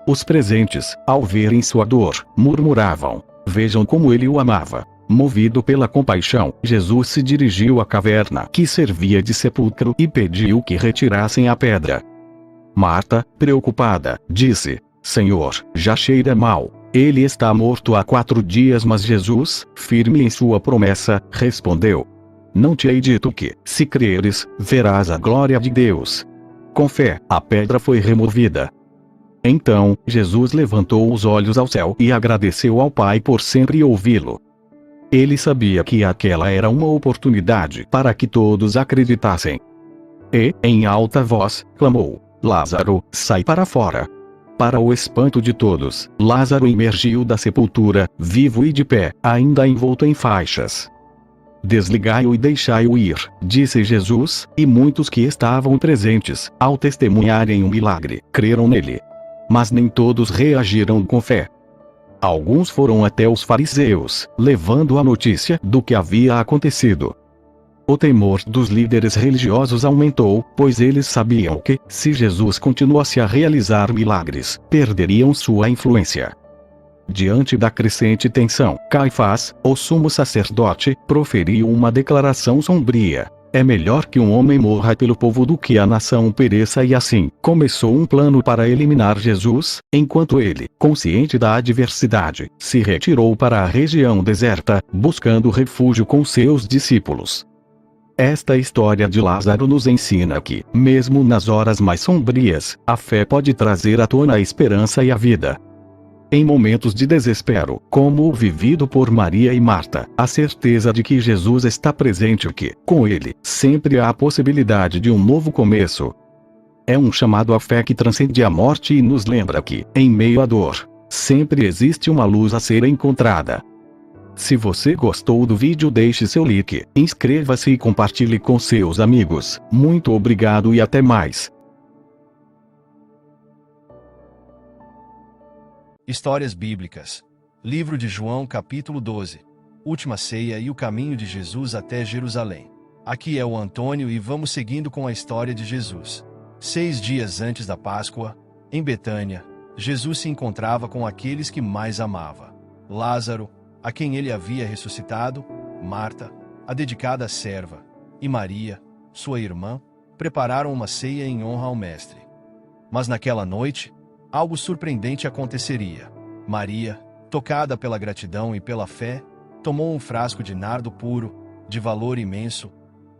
Os presentes, ao verem sua dor, murmuravam: vejam como ele o amava. Movido pela compaixão, Jesus se dirigiu à caverna que servia de sepulcro e pediu que retirassem a pedra. Marta, preocupada, disse: Senhor, já cheira mal. Ele está morto há 4 dias. Mas Jesus, firme em sua promessa, respondeu: Não te hei dito que, se creres, verás a glória de Deus? Com fé, a pedra foi removida. Então, Jesus levantou os olhos ao céu e agradeceu ao Pai por sempre ouvi-lo. Ele sabia que aquela era uma oportunidade para que todos acreditassem. E, em alta voz, clamou: Lázaro, sai para fora. Para o espanto de todos, Lázaro emergiu da sepultura, vivo e de pé, ainda envolto em faixas. Desligai-o e deixai-o ir, disse Jesus, e muitos que estavam presentes, ao testemunharem o milagre, creram nele. Mas nem todos reagiram com fé. Alguns foram até os fariseus, levando a notícia do que havia acontecido. O temor dos líderes religiosos aumentou, pois eles sabiam que, se Jesus continuasse a realizar milagres, perderiam sua influência. Diante da crescente tensão, Caifás, o sumo sacerdote, proferiu uma declaração sombria: é melhor que um homem morra pelo povo do que a nação pereça. E assim, começou um plano para eliminar Jesus, enquanto ele, consciente da adversidade, se retirou para a região deserta, buscando refúgio com seus discípulos. Esta história de Lázaro nos ensina que, mesmo nas horas mais sombrias, a fé pode trazer à tona a esperança e a vida. Em momentos de desespero, como o vivido por Maria e Marta, a certeza de que Jesus está presente e que, com ele, sempre há a possibilidade de um novo começo. É um chamado à fé que transcende a morte e nos lembra que, em meio à dor, sempre existe uma luz a ser encontrada. Se você gostou do vídeo, deixe seu like, inscreva-se e compartilhe com seus amigos. Muito obrigado e até mais. Histórias Bíblicas. Livro de João, capítulo 12. Última ceia e o caminho de Jesus até Jerusalém. Aqui é o Antônio e vamos seguindo com a história de Jesus. 6 dias antes da Páscoa, em Betânia, Jesus se encontrava com aqueles que mais amava. Lázaro, a quem ele havia ressuscitado, Marta, a dedicada serva, e Maria, sua irmã, prepararam uma ceia em honra ao Mestre. Mas naquela noite, algo surpreendente aconteceria. Maria, tocada pela gratidão e pela fé, tomou um frasco de nardo puro, de valor imenso,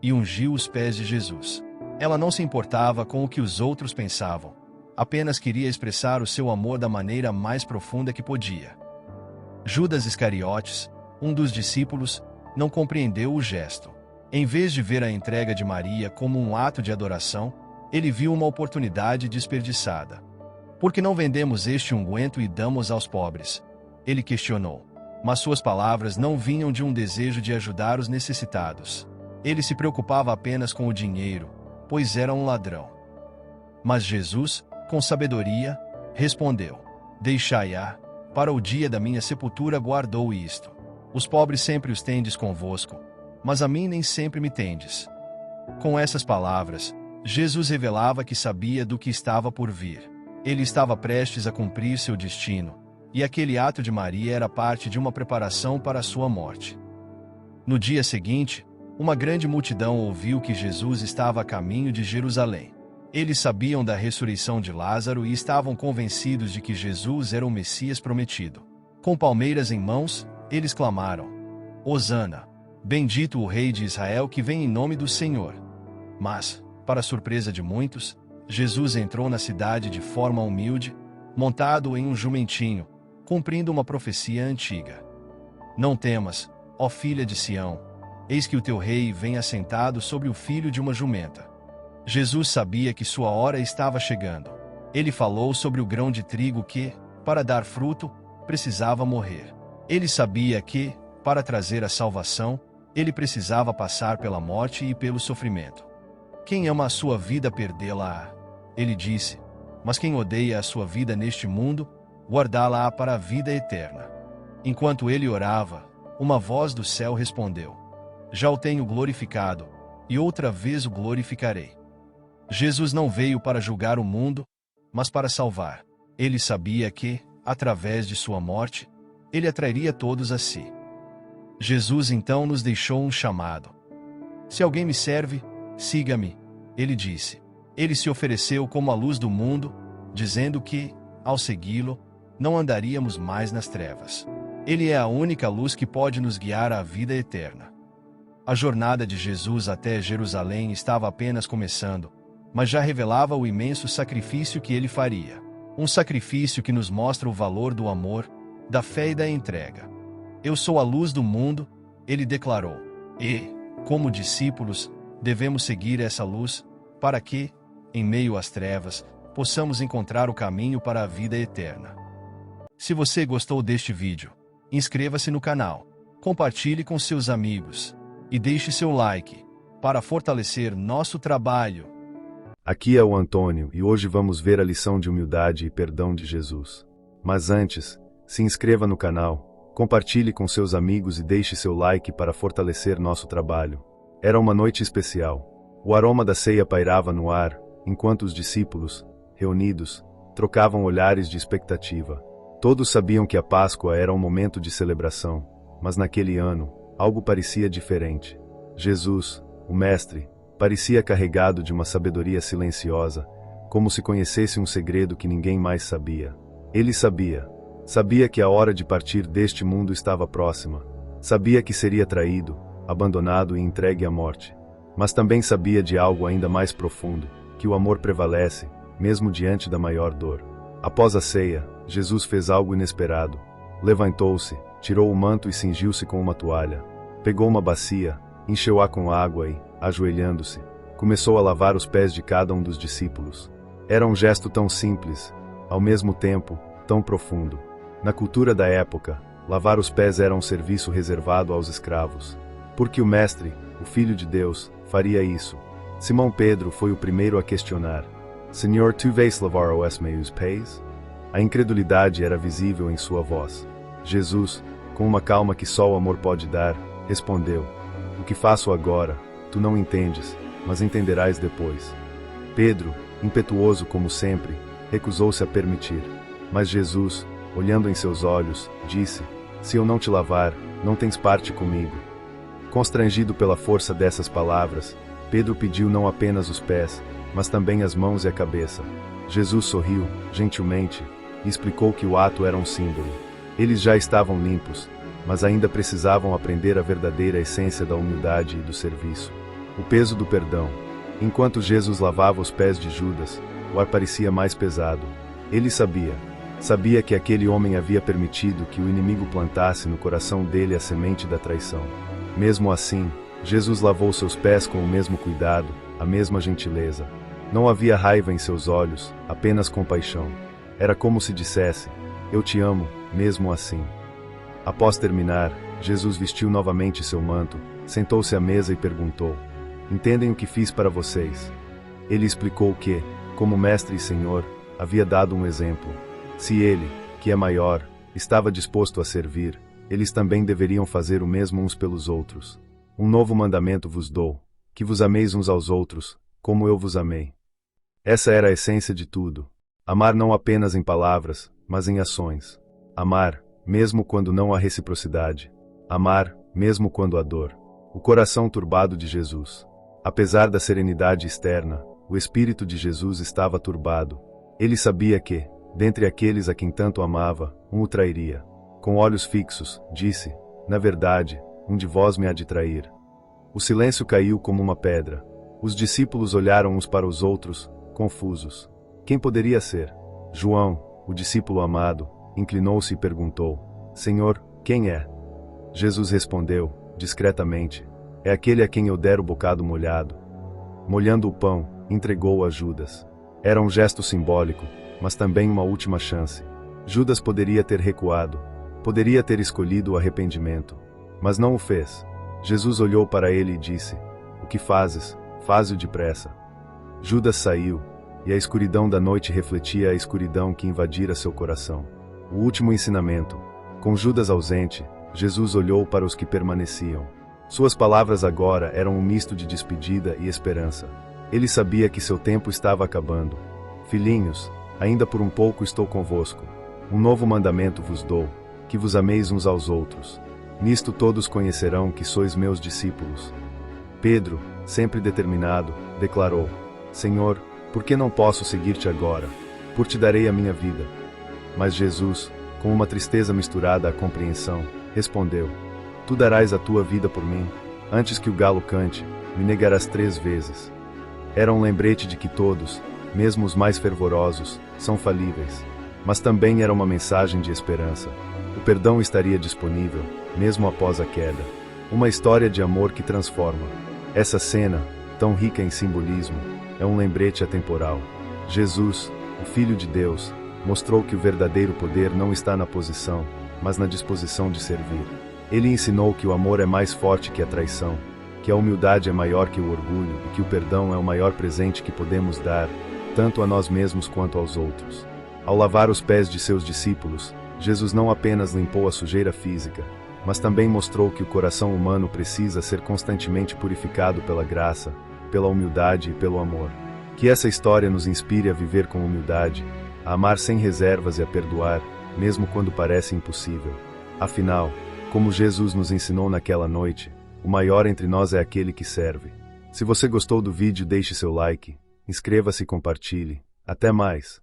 e ungiu os pés de Jesus. Ela não se importava com o que os outros pensavam, apenas queria expressar o seu amor da maneira mais profunda que podia. Judas Iscariotes, um dos discípulos, não compreendeu o gesto. Em vez de ver a entrega de Maria como um ato de adoração, ele viu uma oportunidade desperdiçada. Por que não vendemos este unguento e damos aos pobres? Ele questionou. Mas suas palavras não vinham de um desejo de ajudar os necessitados. Ele se preocupava apenas com o dinheiro, pois era um ladrão. Mas Jesus, com sabedoria, respondeu: Deixai-a, para o dia da minha sepultura guardou isto. Os pobres sempre os tendes convosco, mas a mim nem sempre me tendes. Com essas palavras, Jesus revelava que sabia do que estava por vir. Ele estava prestes a cumprir seu destino, e aquele ato de Maria era parte de uma preparação para a sua morte. No dia seguinte, uma grande multidão ouviu que Jesus estava a caminho de Jerusalém. Eles sabiam da ressurreição de Lázaro e estavam convencidos de que Jesus era o Messias prometido. Com palmeiras em mãos, eles clamaram: Hosana! Bendito o Rei de Israel que vem em nome do Senhor. Mas, para surpresa de muitos, Jesus entrou na cidade de forma humilde, montado em um jumentinho, cumprindo uma profecia antiga. Não temas, ó filha de Sião, eis que o teu rei vem assentado sobre o filho de uma jumenta. Jesus sabia que sua hora estava chegando. Ele falou sobre o grão de trigo que, para dar fruto, precisava morrer. Ele sabia que, para trazer a salvação, ele precisava passar pela morte e pelo sofrimento. Quem ama a sua vida perdê-la-á, ele disse, mas quem odeia a sua vida neste mundo, guardá-la-á para a vida eterna. Enquanto ele orava, uma voz do céu respondeu: Já o tenho glorificado, e outra vez o glorificarei. Jesus não veio para julgar o mundo, mas para salvar. Ele sabia que, através de sua morte, ele atrairia todos a si. Jesus então nos deixou um chamado. Se alguém me serve, siga-me, ele disse. Ele se ofereceu como a luz do mundo, dizendo que, ao segui-lo, não andaríamos mais nas trevas. Ele é a única luz que pode nos guiar à vida eterna. A jornada de Jesus até Jerusalém estava apenas começando, mas já revelava o imenso sacrifício que ele faria. Um sacrifício que nos mostra o valor do amor, da fé e da entrega. Eu sou a luz do mundo, ele declarou. E, como discípulos, devemos seguir essa luz, para que, em meio às trevas, possamos encontrar o caminho para a vida eterna. Se você gostou deste vídeo, inscreva-se no canal, compartilhe com seus amigos e deixe seu like, para fortalecer nosso trabalho. Aqui é o Antônio e hoje vamos ver a lição de humildade e perdão de Jesus. Mas antes, se inscreva no canal, compartilhe com seus amigos e deixe seu like para fortalecer nosso trabalho. Era uma noite especial. O aroma da ceia pairava no ar, enquanto os discípulos, reunidos, trocavam olhares de expectativa. Todos sabiam que a Páscoa era um momento de celebração, mas naquele ano, algo parecia diferente. Jesus, o Mestre, parecia carregado de uma sabedoria silenciosa, como se conhecesse um segredo que ninguém mais sabia. Ele sabia que a hora de partir deste mundo estava próxima. Sabia que seria traído, abandonado e entregue à morte. Mas também sabia de algo ainda mais profundo, que o amor prevalece, mesmo diante da maior dor. Após a ceia, Jesus fez algo inesperado. Levantou-se, tirou o manto e cingiu-se com uma toalha. Pegou uma bacia, encheu-a com água e, ajoelhando-se, começou a lavar os pés de cada um dos discípulos. Era um gesto tão simples, ao mesmo tempo, tão profundo. Na cultura da época, lavar os pés era um serviço reservado aos escravos. Porque o Mestre, o Filho de Deus, faria isso. Simão Pedro foi o primeiro a questionar: Senhor, tu vais lavar os meus pés? A incredulidade era visível em sua voz. Jesus, com uma calma que só o amor pode dar, respondeu: O que faço agora, tu não entendes, mas entenderás depois. Pedro, impetuoso como sempre, recusou-se a permitir. Mas Jesus, olhando em seus olhos, disse: Se eu não te lavar, não tens parte comigo. Constrangido pela força dessas palavras, Pedro pediu não apenas os pés, mas também as mãos e a cabeça. Jesus sorriu, gentilmente, e explicou que o ato era um símbolo. Eles já estavam limpos, mas ainda precisavam aprender a verdadeira essência da humildade e do serviço. O peso do perdão. Enquanto Jesus lavava os pés de Judas, o ar parecia mais pesado. Ele sabia que aquele homem havia permitido que o inimigo plantasse no coração dele a semente da traição. Mesmo assim, Jesus lavou seus pés com o mesmo cuidado, a mesma gentileza. Não havia raiva em seus olhos, apenas compaixão. Era como se dissesse: Eu te amo, mesmo assim. Após terminar, Jesus vestiu novamente seu manto, sentou-se à mesa e perguntou: Entendem o que fiz para vocês? Ele explicou que, como Mestre e Senhor, havia dado um exemplo. Se ele, que é maior, estava disposto a servir, eles também deveriam fazer o mesmo uns pelos outros. Um novo mandamento vos dou, que vos ameis uns aos outros, como eu vos amei. Essa era a essência de tudo. Amar não apenas em palavras, mas em ações. Amar, mesmo quando não há reciprocidade. Amar, mesmo quando há dor. O coração turbado de Jesus. Apesar da serenidade externa, O espírito de Jesus estava turbado. Ele sabia que, dentre aqueles a quem tanto amava, um o trairia. Com olhos fixos, disse: na verdade, um de vós me há de trair. O silêncio caiu como uma pedra. Os discípulos olharam uns para os outros, confusos. Quem poderia ser? João, o discípulo amado, inclinou-se e perguntou: Senhor, quem é? Jesus respondeu, discretamente: é aquele a quem eu der o bocado molhado. Molhando o pão, entregou-o a Judas. Era um gesto simbólico, mas também uma última chance. Judas poderia ter recuado, poderia ter escolhido o arrependimento, mas não o fez. Jesus olhou para ele e disse: o que fazes? Faze-o depressa. Judas saiu, e a escuridão da noite refletia a escuridão que invadira seu coração. O último ensinamento. Com Judas ausente, Jesus olhou para os que permaneciam. Suas palavras agora eram um misto de despedida e esperança. Ele sabia que seu tempo estava acabando. Filhinhos, ainda por um pouco estou convosco. Um novo mandamento vos dou, que vos ameis uns aos outros. Nisto todos conhecerão que sois meus discípulos. Pedro, sempre determinado, declarou: Senhor, por que não posso seguir-te agora? Por te darei a minha vida. Mas Jesus, com uma tristeza misturada à compreensão, respondeu: tu darás a tua vida por mim? Antes que o galo cante, me negarás 3 vezes. Era um lembrete de que todos, mesmo os mais fervorosos, são falíveis. Mas também era uma mensagem de esperança. O perdão estaria disponível, mesmo após a queda. Uma história de amor que transforma. Essa cena, tão rica em simbolismo, é um lembrete atemporal. Jesus, o Filho de Deus, mostrou que o verdadeiro poder não está na posição, mas na disposição de servir. Ele ensinou que o amor é mais forte que a traição, que a humildade é maior que o orgulho e que o perdão é o maior presente que podemos dar, tanto a nós mesmos quanto aos outros. Ao lavar os pés de seus discípulos, Jesus não apenas limpou a sujeira física, mas também mostrou que o coração humano precisa ser constantemente purificado pela graça, pela humildade e pelo amor. Que essa história nos inspire a viver com humildade, a amar sem reservas e a perdoar, mesmo quando parece impossível. Afinal, como Jesus nos ensinou naquela noite, o maior entre nós é aquele que serve. Se você gostou do vídeo, deixe seu like, inscreva-se e compartilhe. Até mais!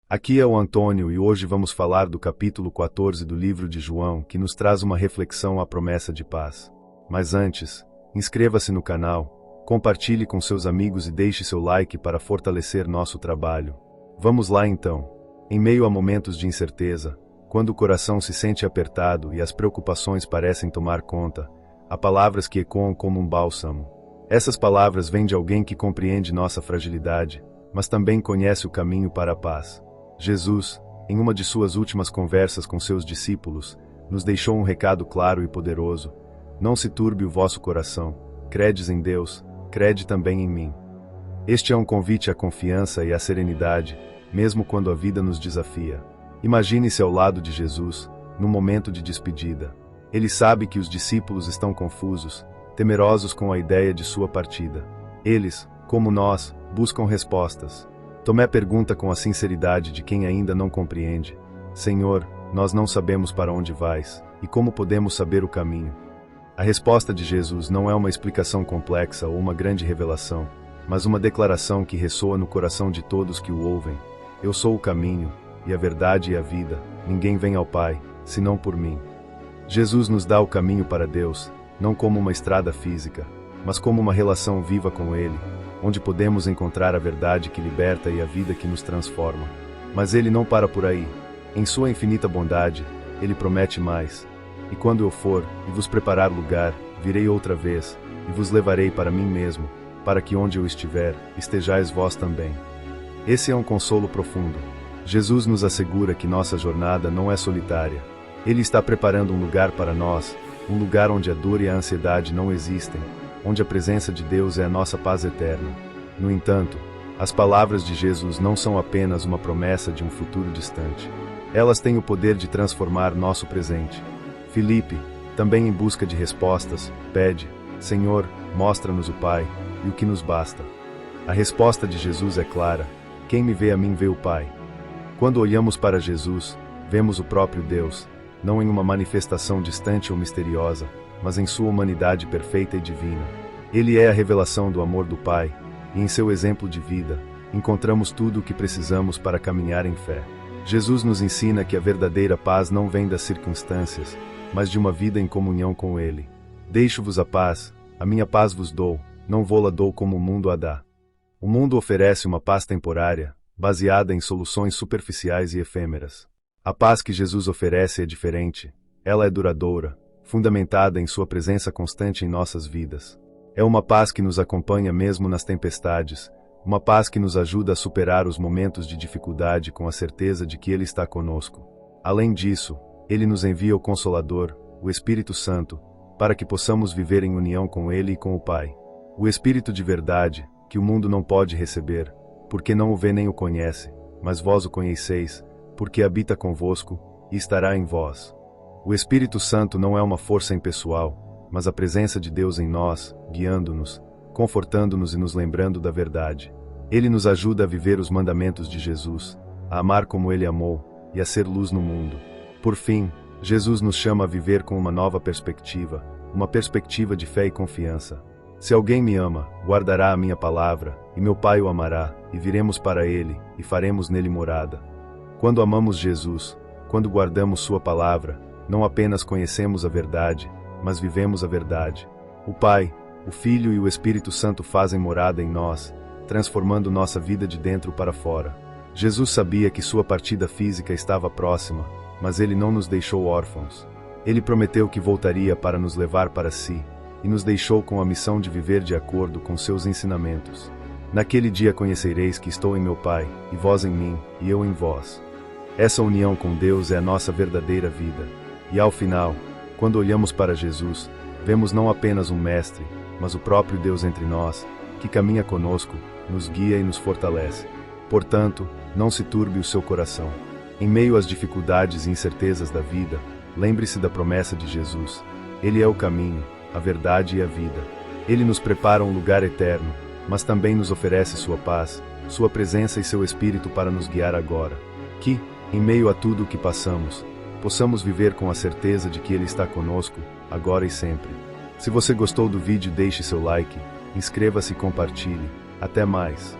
Aqui é o Antônio e hoje vamos falar do capítulo 14 do livro de João, que nos traz uma reflexão à promessa de paz. Mas antes, inscreva-se no canal, compartilhe com seus amigos e deixe seu like para fortalecer nosso trabalho. Vamos lá então. Em meio a momentos de incerteza, quando o coração se sente apertado e as preocupações parecem tomar conta, há palavras que ecoam como um bálsamo. Essas palavras vêm de alguém que compreende nossa fragilidade, mas também conhece o caminho para a paz. Jesus, em uma de suas últimas conversas com seus discípulos, nos deixou um recado claro e poderoso: não se turbe o vosso coração, credes em Deus, crede também em mim. Este é um convite à confiança e à serenidade, mesmo quando a vida nos desafia. Imagine-se ao lado de Jesus, num momento de despedida. Ele sabe que os discípulos estão confusos, temerosos com a ideia de sua partida. Eles, como nós, buscam respostas. Tomé pergunta com a sinceridade de quem ainda não compreende: Senhor, nós não sabemos para onde vais, e como podemos saber o caminho? A resposta de Jesus não é uma explicação complexa ou uma grande revelação, mas uma declaração que ressoa no coração de todos que o ouvem: eu sou o caminho, e a verdade e a vida, ninguém vem ao Pai, senão por mim. Jesus nos dá o caminho para Deus, não como uma estrada física, mas como uma relação viva com Ele, onde podemos encontrar a verdade que liberta e a vida que nos transforma. Mas Ele não para por aí. Em sua infinita bondade, Ele promete mais. E quando eu for, e vos preparar lugar, virei outra vez, e vos levarei para mim mesmo, para que onde eu estiver, estejais vós também. Esse é um consolo profundo. Jesus nos assegura que nossa jornada não é solitária. Ele está preparando um lugar para nós, um lugar onde a dor e a ansiedade não existem, onde a presença de Deus é a nossa paz eterna. No entanto, as palavras de Jesus não são apenas uma promessa de um futuro distante. Elas têm o poder de transformar nosso presente. Filipe, também em busca de respostas, pede: Senhor, mostra-nos o Pai, e o que nos basta. A resposta de Jesus é clara: quem me vê a mim vê o Pai. Quando olhamos para Jesus, vemos o próprio Deus, não em uma manifestação distante ou misteriosa, mas em sua humanidade perfeita e divina. Ele é a revelação do amor do Pai, e em seu exemplo de vida, encontramos tudo o que precisamos para caminhar em fé. Jesus nos ensina que a verdadeira paz não vem das circunstâncias, mas de uma vida em comunhão com Ele. Deixo-vos a minha paz vos dou, não vô-la dou como o mundo a dá. O mundo oferece uma paz temporária, baseada em soluções superficiais e efêmeras. A paz que Jesus oferece é diferente, ela é duradoura, fundamentada em sua presença constante em nossas vidas. É uma paz que nos acompanha mesmo nas tempestades, uma paz que nos ajuda a superar os momentos de dificuldade com a certeza de que Ele está conosco. Além disso, Ele nos envia o Consolador, o Espírito Santo, para que possamos viver em união com Ele e com o Pai. O Espírito de verdade, que o mundo não pode receber, porque não o vê nem o conhece, mas vós o conheceis, porque habita convosco, e estará em vós. O Espírito Santo não é uma força impessoal, mas a presença de Deus em nós, guiando-nos, confortando-nos e nos lembrando da verdade. Ele nos ajuda a viver os mandamentos de Jesus, a amar como Ele amou, e a ser luz no mundo. Por fim, Jesus nos chama a viver com uma nova perspectiva, uma perspectiva de fé e confiança. Se alguém me ama, guardará a minha palavra, e meu Pai o amará, e viremos para Ele, e faremos nele morada. Quando amamos Jesus, quando guardamos Sua palavra, não apenas conhecemos a verdade, mas vivemos a verdade. O Pai, o Filho e o Espírito Santo fazem morada em nós, transformando nossa vida de dentro para fora. Jesus sabia que sua partida física estava próxima, mas Ele não nos deixou órfãos. Ele prometeu que voltaria para nos levar para si, e nos deixou com a missão de viver de acordo com seus ensinamentos. Naquele dia conhecereis que estou em meu Pai, e vós em mim, e eu em vós. Essa união com Deus é a nossa verdadeira vida. E ao final, quando olhamos para Jesus, vemos não apenas um Mestre, mas o próprio Deus entre nós, que caminha conosco, nos guia e nos fortalece. Portanto, não se turbe o seu coração. Em meio às dificuldades e incertezas da vida, lembre-se da promessa de Jesus. Ele é o caminho, a verdade e a vida. Ele nos prepara um lugar eterno, mas também nos oferece sua paz, sua presença e seu Espírito para nos guiar agora. Que, em meio a tudo o que passamos, possamos viver com a certeza de que Ele está conosco, agora e sempre. Se você gostou do vídeo, deixe seu like, inscreva-se e compartilhe. Até mais.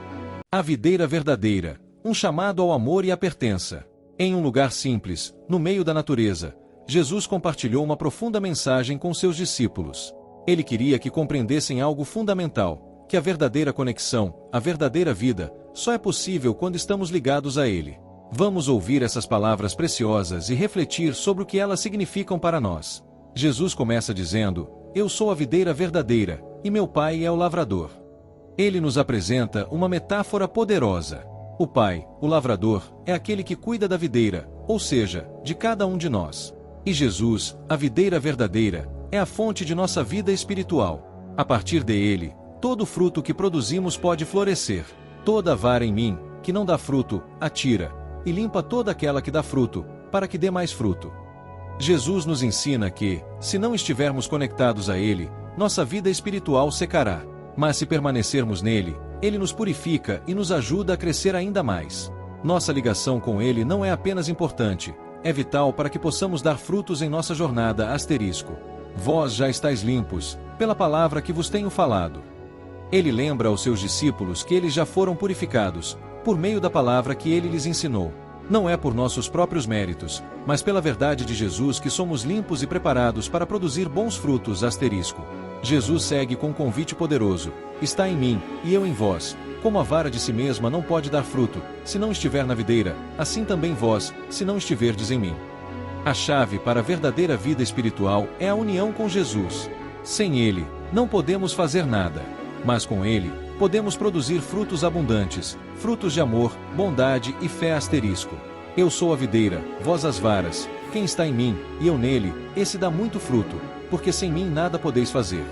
A videira verdadeira, um chamado ao amor e à pertença. Em um lugar simples, no meio da natureza, Jesus compartilhou uma profunda mensagem com seus discípulos. Ele queria que compreendessem algo fundamental, que a verdadeira conexão, a verdadeira vida, só é possível quando estamos ligados a Ele. Vamos ouvir essas palavras preciosas e refletir sobre o que elas significam para nós. Jesus começa dizendo: Eu sou a videira verdadeira, e meu Pai é o lavrador. Ele nos apresenta uma metáfora poderosa. O Pai, o lavrador, é aquele que cuida da videira, ou seja, de cada um de nós. E Jesus, a videira verdadeira, é a fonte de nossa vida espiritual. A partir dele, todo fruto que produzimos pode florescer. Toda vara em mim, que não dá fruto, atira, e limpa toda aquela que dá fruto, para que dê mais fruto. Jesus nos ensina que, se não estivermos conectados a Ele, nossa vida espiritual secará. Mas se permanecermos nele, Ele nos purifica e nos ajuda a crescer ainda mais. Nossa ligação com Ele não é apenas importante, é vital para que possamos dar frutos em nossa jornada asterisco. Vós já estáis limpos, pela palavra que vos tenho falado. Ele lembra aos seus discípulos que eles já foram purificados, por meio da palavra que Ele lhes ensinou. Não é por nossos próprios méritos, mas pela verdade de Jesus que somos limpos e preparados para produzir bons frutos asterisco. Jesus segue com um convite poderoso: está em mim, e eu em vós. Como a vara de si mesma não pode dar fruto, se não estiver na videira, assim também vós, se não estiverdes em mim. A chave para a verdadeira vida espiritual é a união com Jesus. Sem Ele, não podemos fazer nada. Mas com Ele, podemos produzir frutos abundantes, frutos de amor, bondade e fé asterisco. Eu sou a videira, vós as varas. Quem está em mim, e eu nele, esse dá muito fruto, porque sem mim nada podeis fazer.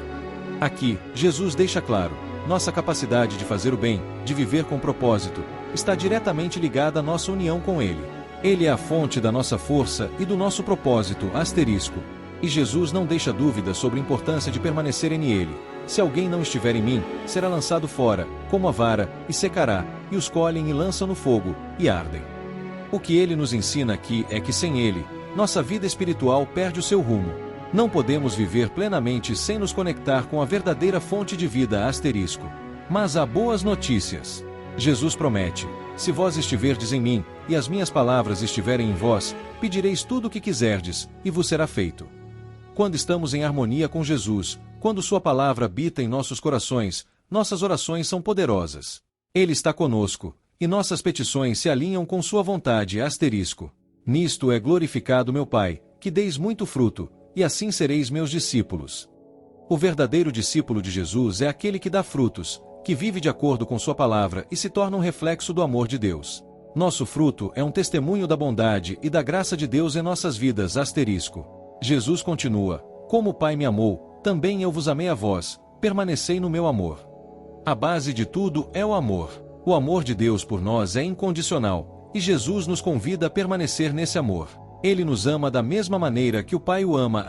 Aqui, Jesus deixa claro, nossa capacidade de fazer o bem, de viver com propósito, está diretamente ligada à nossa união com Ele. Ele é a fonte da nossa força e do nosso propósito asterisco. E Jesus não deixa dúvida sobre a importância de permanecer em Ele. Se alguém não estiver em mim, será lançado fora, como a vara, e secará, e os colhem e lançam no fogo, e ardem. O que Ele nos ensina aqui é que sem Ele, nossa vida espiritual perde o seu rumo. Não podemos viver plenamente sem nos conectar com a verdadeira fonte de vida asterisco. Mas há boas notícias. Jesus promete: se vós estiverdes em mim, e as minhas palavras estiverem em vós, pedireis tudo o que quiserdes, e vos será feito. Quando estamos em harmonia com Jesus, quando sua palavra habita em nossos corações, nossas orações são poderosas. Ele está conosco, e nossas petições se alinham com sua vontade. Nisto é glorificado meu Pai, que deis muito fruto, e assim sereis meus discípulos. O verdadeiro discípulo de Jesus é aquele que dá frutos, que vive de acordo com sua palavra e se torna um reflexo do amor de Deus. Nosso fruto é um testemunho da bondade e da graça de Deus em nossas vidas. Jesus continua: como o Pai me amou, também eu vos amei a vós, permanecei no meu amor. A base de tudo é o amor. O amor de Deus por nós é incondicional, e Jesus nos convida a permanecer nesse amor. Ele nos ama da mesma maneira que o Pai o ama.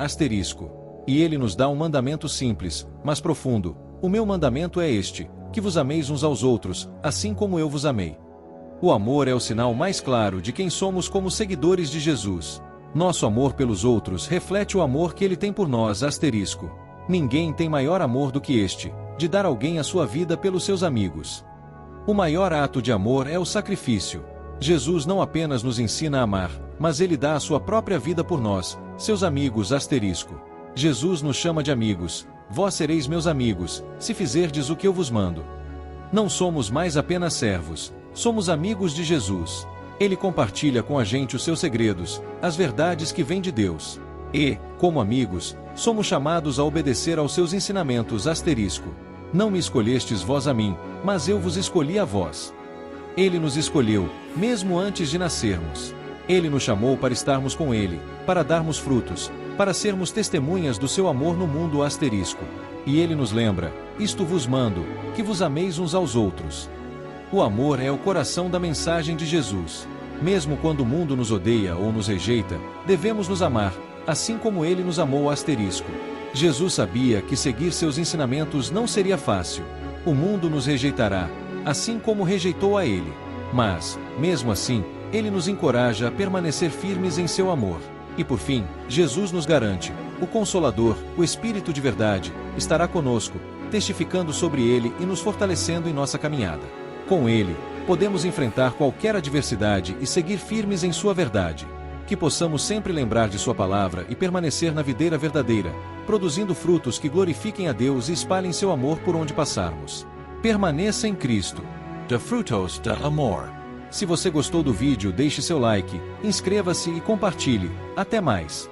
E ele nos dá um mandamento simples, mas profundo. O meu mandamento é este: que vos ameis uns aos outros, assim como eu vos amei. O amor é o sinal mais claro de quem somos como seguidores de Jesus. Nosso amor pelos outros reflete o amor que ele tem por nós. Ninguém tem maior amor do que este, de dar alguém a sua vida pelos seus amigos. O maior ato de amor é o sacrifício. Jesus não apenas nos ensina a amar, mas ele dá a sua própria vida por nós, seus amigos. Jesus nos chama de amigos. Vós sereis meus amigos, se fizerdes o que eu vos mando. Não somos mais apenas servos, somos amigos de Jesus. Ele compartilha com a gente os seus segredos, as verdades que vêm de Deus. E, como amigos, somos chamados a obedecer aos seus ensinamentos. Não me escolhestes vós a mim, mas eu vos escolhi a vós. Ele nos escolheu, mesmo antes de nascermos. Ele nos chamou para estarmos com ele, para darmos frutos, para sermos testemunhas do seu amor no mundo. E ele nos lembra: isto vos mando, que vos ameis uns aos outros. O amor é o coração da mensagem de Jesus. Mesmo quando o mundo nos odeia ou nos rejeita, devemos nos amar, assim como ele nos amou. Jesus sabia que seguir seus ensinamentos não seria fácil. O mundo nos rejeitará, assim como rejeitou a ele. Mas, mesmo assim, ele nos encoraja a permanecer firmes em seu amor. E por fim, Jesus nos garante: o Consolador, o Espírito de verdade, estará conosco, testificando sobre ele e nos fortalecendo em nossa caminhada. Com ele, podemos enfrentar qualquer adversidade e seguir firmes em sua verdade. Que possamos sempre lembrar de sua palavra e permanecer na videira verdadeira, produzindo frutos que glorifiquem a Deus e espalhem seu amor por onde passarmos. Permaneça em Cristo. The frutos de amor. Se você gostou do vídeo, deixe seu like, inscreva-se e compartilhe. Até mais!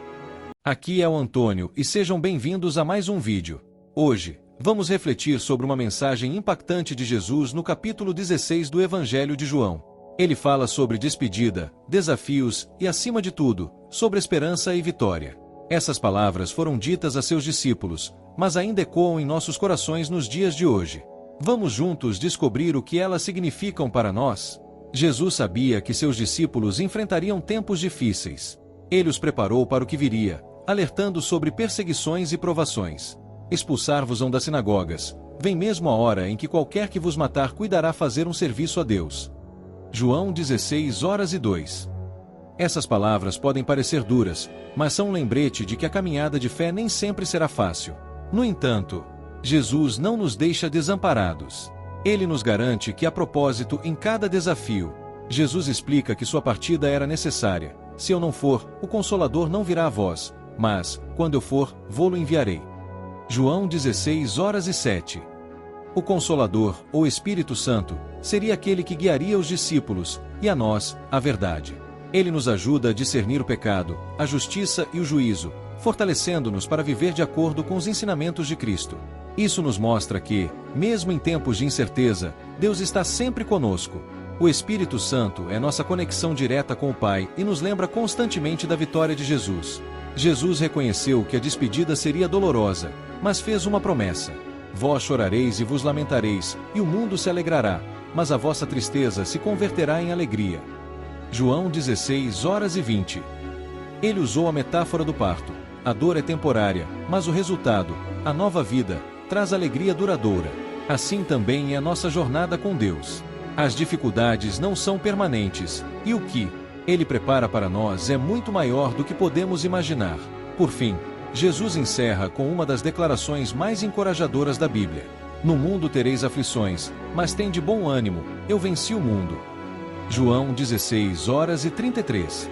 Aqui é o Antônio e sejam bem-vindos a mais um vídeo. Hoje, vamos refletir sobre uma mensagem impactante de Jesus no capítulo 16 do Evangelho de João. Ele fala sobre despedida, desafios e, acima de tudo, sobre esperança e vitória. Essas palavras foram ditas a seus discípulos, mas ainda ecoam em nossos corações nos dias de hoje. Vamos juntos descobrir o que elas significam para nós? Jesus sabia que seus discípulos enfrentariam tempos difíceis. Ele os preparou para o que viria, alertando sobre perseguições e provações. Expulsar-vos-ão das sinagogas. Vem mesmo a hora em que qualquer que vos matar cuidará fazer um serviço a Deus. João 16:2. Essas palavras podem parecer duras, mas são um lembrete de que a caminhada de fé nem sempre será fácil. No entanto, Jesus não nos deixa desamparados. Ele nos garante que há propósito em cada desafio. Jesus explica que sua partida era necessária. Se eu não for, o Consolador não virá a vós, mas, quando eu for, vô-lo enviarei. João 16:7. O Consolador, ou Espírito Santo, seria aquele que guiaria os discípulos, e a nós, a verdade. Ele nos ajuda a discernir o pecado, a justiça e o juízo, fortalecendo-nos para viver de acordo com os ensinamentos de Cristo. Isso nos mostra que, mesmo em tempos de incerteza, Deus está sempre conosco. O Espírito Santo é nossa conexão direta com o Pai e nos lembra constantemente da vitória de Jesus. Jesus reconheceu que a despedida seria dolorosa, mas fez uma promessa: vós chorareis e vos lamentareis, e o mundo se alegrará, mas a vossa tristeza se converterá em alegria. João 16:20. Ele usou a metáfora do parto. A dor é temporária, mas o resultado, a nova vida, traz alegria duradoura. Assim também é a nossa jornada com Deus. As dificuldades não são permanentes, e o que Ele prepara para nós é muito maior do que podemos imaginar. Por fim, Jesus encerra com uma das declarações mais encorajadoras da Bíblia. No mundo tereis aflições, mas tende bom ânimo, eu venci o mundo. João 16:33.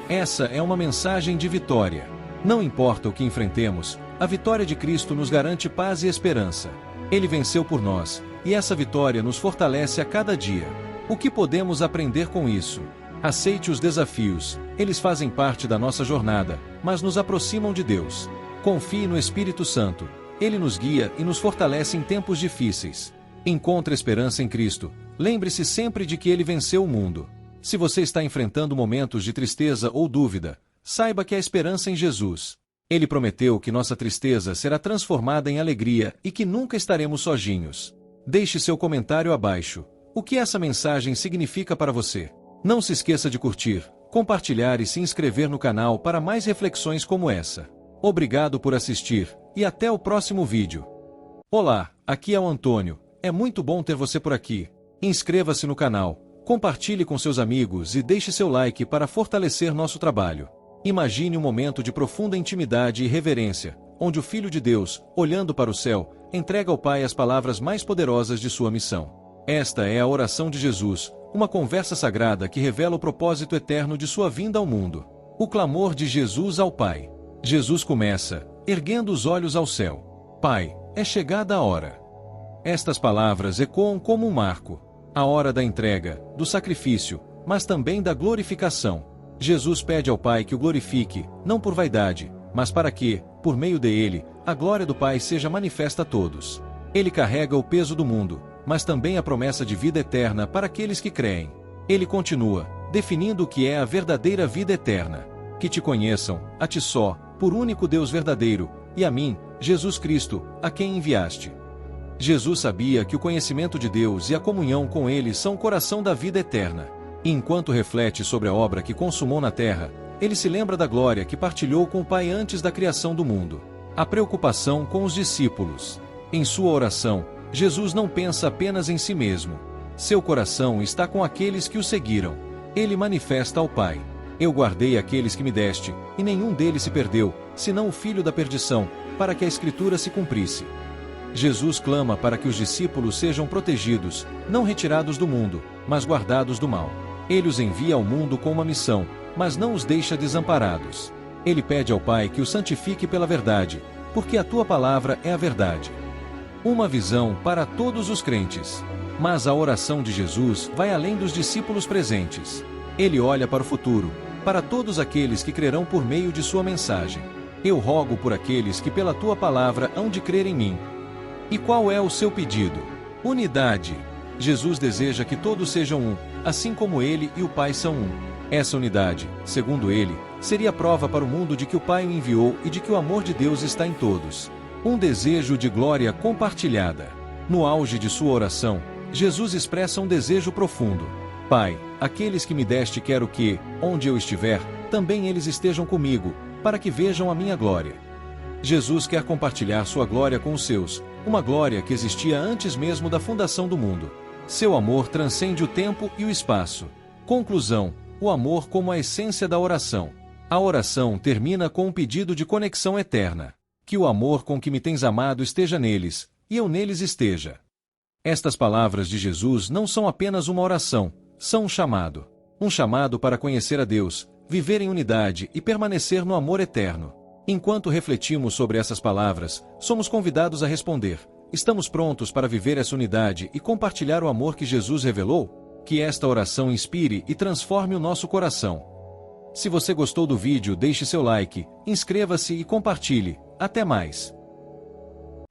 Essa é uma mensagem de vitória. Não importa o que enfrentemos, a vitória de Cristo nos garante paz e esperança. Ele venceu por nós, e essa vitória nos fortalece a cada dia. O que podemos aprender com isso? Aceite os desafios, eles fazem parte da nossa jornada, mas nos aproximam de Deus. Confie no Espírito Santo, ele nos guia e nos fortalece em tempos difíceis. Encontre esperança em Cristo, lembre-se sempre de que ele venceu o mundo. Se você está enfrentando momentos de tristeza ou dúvida, saiba que há esperança em Jesus. Ele prometeu que nossa tristeza será transformada em alegria e que nunca estaremos sozinhos. Deixe seu comentário abaixo. O que essa mensagem significa para você? Não se esqueça de curtir, compartilhar e se inscrever no canal para mais reflexões como essa. Obrigado por assistir, e até o próximo vídeo. Olá, aqui é o Antônio, é muito bom ter você por aqui. Inscreva-se no canal, compartilhe com seus amigos e deixe seu like para fortalecer nosso trabalho. Imagine um momento de profunda intimidade e reverência, onde o Filho de Deus, olhando para o céu, entrega ao Pai as palavras mais poderosas de sua missão. Esta é a oração de Jesus, uma conversa sagrada que revela o propósito eterno de sua vinda ao mundo. O clamor de Jesus ao Pai. Jesus começa, erguendo os olhos ao céu. Pai, é chegada a hora. Estas palavras ecoam como um marco. A hora da entrega, do sacrifício, mas também da glorificação. Jesus pede ao Pai que o glorifique, não por vaidade, mas para que, por meio dele, a glória do Pai seja manifesta a todos. Ele carrega o peso do mundo, mas também a promessa de vida eterna para aqueles que creem. Ele continua, definindo o que é a verdadeira vida eterna. Que te conheçam, a ti só, por único Deus verdadeiro, e a mim, Jesus Cristo, a quem enviaste. Jesus sabia que o conhecimento de Deus e a comunhão com Ele são o coração da vida eterna. E enquanto reflete sobre a obra que consumou na terra, ele se lembra da glória que partilhou com o Pai antes da criação do mundo. A preocupação com os discípulos. Em sua oração, Jesus não pensa apenas em si mesmo. Seu coração está com aqueles que o seguiram. Ele manifesta ao Pai: eu guardei aqueles que me deste, e nenhum deles se perdeu, senão o filho da perdição, para que a Escritura se cumprisse. Jesus clama para que os discípulos sejam protegidos, não retirados do mundo, mas guardados do mal. Ele os envia ao mundo com uma missão, mas não os deixa desamparados. Ele pede ao Pai que os santifique pela verdade, porque a tua palavra é a verdade. Uma visão para todos os crentes. Mas a oração de Jesus vai além dos discípulos presentes. Ele olha para o futuro, para todos aqueles que crerão por meio de sua mensagem. Eu rogo por aqueles que pela tua palavra hão de crer em mim. E qual é o seu pedido? Unidade. Jesus deseja que todos sejam um, assim como ele e o Pai são um. Essa unidade, segundo ele, seria a prova para o mundo de que o Pai o enviou e de que o amor de Deus está em todos. Um desejo de glória compartilhada. No auge de sua oração, Jesus expressa um desejo profundo. Pai, aqueles que me deste quero que, onde eu estiver, também eles estejam comigo, para que vejam a minha glória. Jesus quer compartilhar sua glória com os seus, uma glória que existia antes mesmo da fundação do mundo. Seu amor transcende o tempo e o espaço. Conclusão: o amor como a essência da oração. A oração termina com um pedido de conexão eterna. Que o amor com que me tens amado esteja neles, e eu neles esteja. Estas palavras de Jesus não são apenas uma oração, são um chamado. Um chamado para conhecer a Deus, viver em unidade e permanecer no amor eterno. Enquanto refletimos sobre essas palavras, somos convidados a responder: estamos prontos para viver essa unidade e compartilhar o amor que Jesus revelou? Que esta oração inspire e transforme o nosso coração. Se você gostou do vídeo, deixe seu like, inscreva-se e compartilhe. Até mais!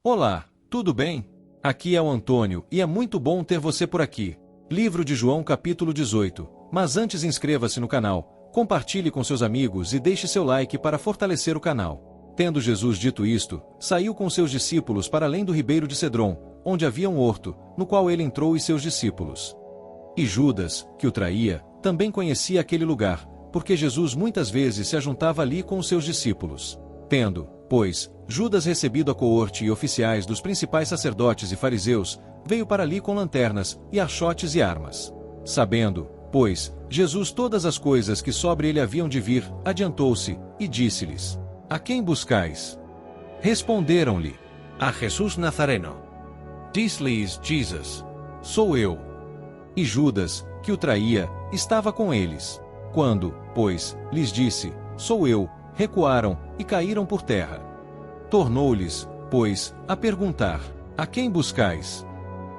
Olá, tudo bem? Aqui é o Antônio e é muito bom ter você por aqui. Livro de João capítulo 18. Mas antes inscreva-se no canal, compartilhe com seus amigos e deixe seu like para fortalecer o canal. Tendo Jesus dito isto, saiu com seus discípulos para além do ribeiro de Cedron, onde havia um horto, no qual ele entrou e seus discípulos. E Judas, que o traía, também conhecia aquele lugar, porque Jesus muitas vezes se ajuntava ali com os seus discípulos. Tendo, pois, Judas recebido a coorte e oficiais dos principais sacerdotes e fariseus, veio para ali com lanternas, e archotes e armas. Sabendo, pois, Jesus todas as coisas que sobre ele haviam de vir, adiantou-se, e disse-lhes: a quem buscais? Responderam-lhe: a Jesus Nazareno. Disse-lhes Jesus: Sou eu. E Judas, que o traía, estava com eles. Quando, pois, lhes disse: Sou eu, recuaram e caíram por terra. Tornou-lhes, pois, a perguntar: A quem buscais?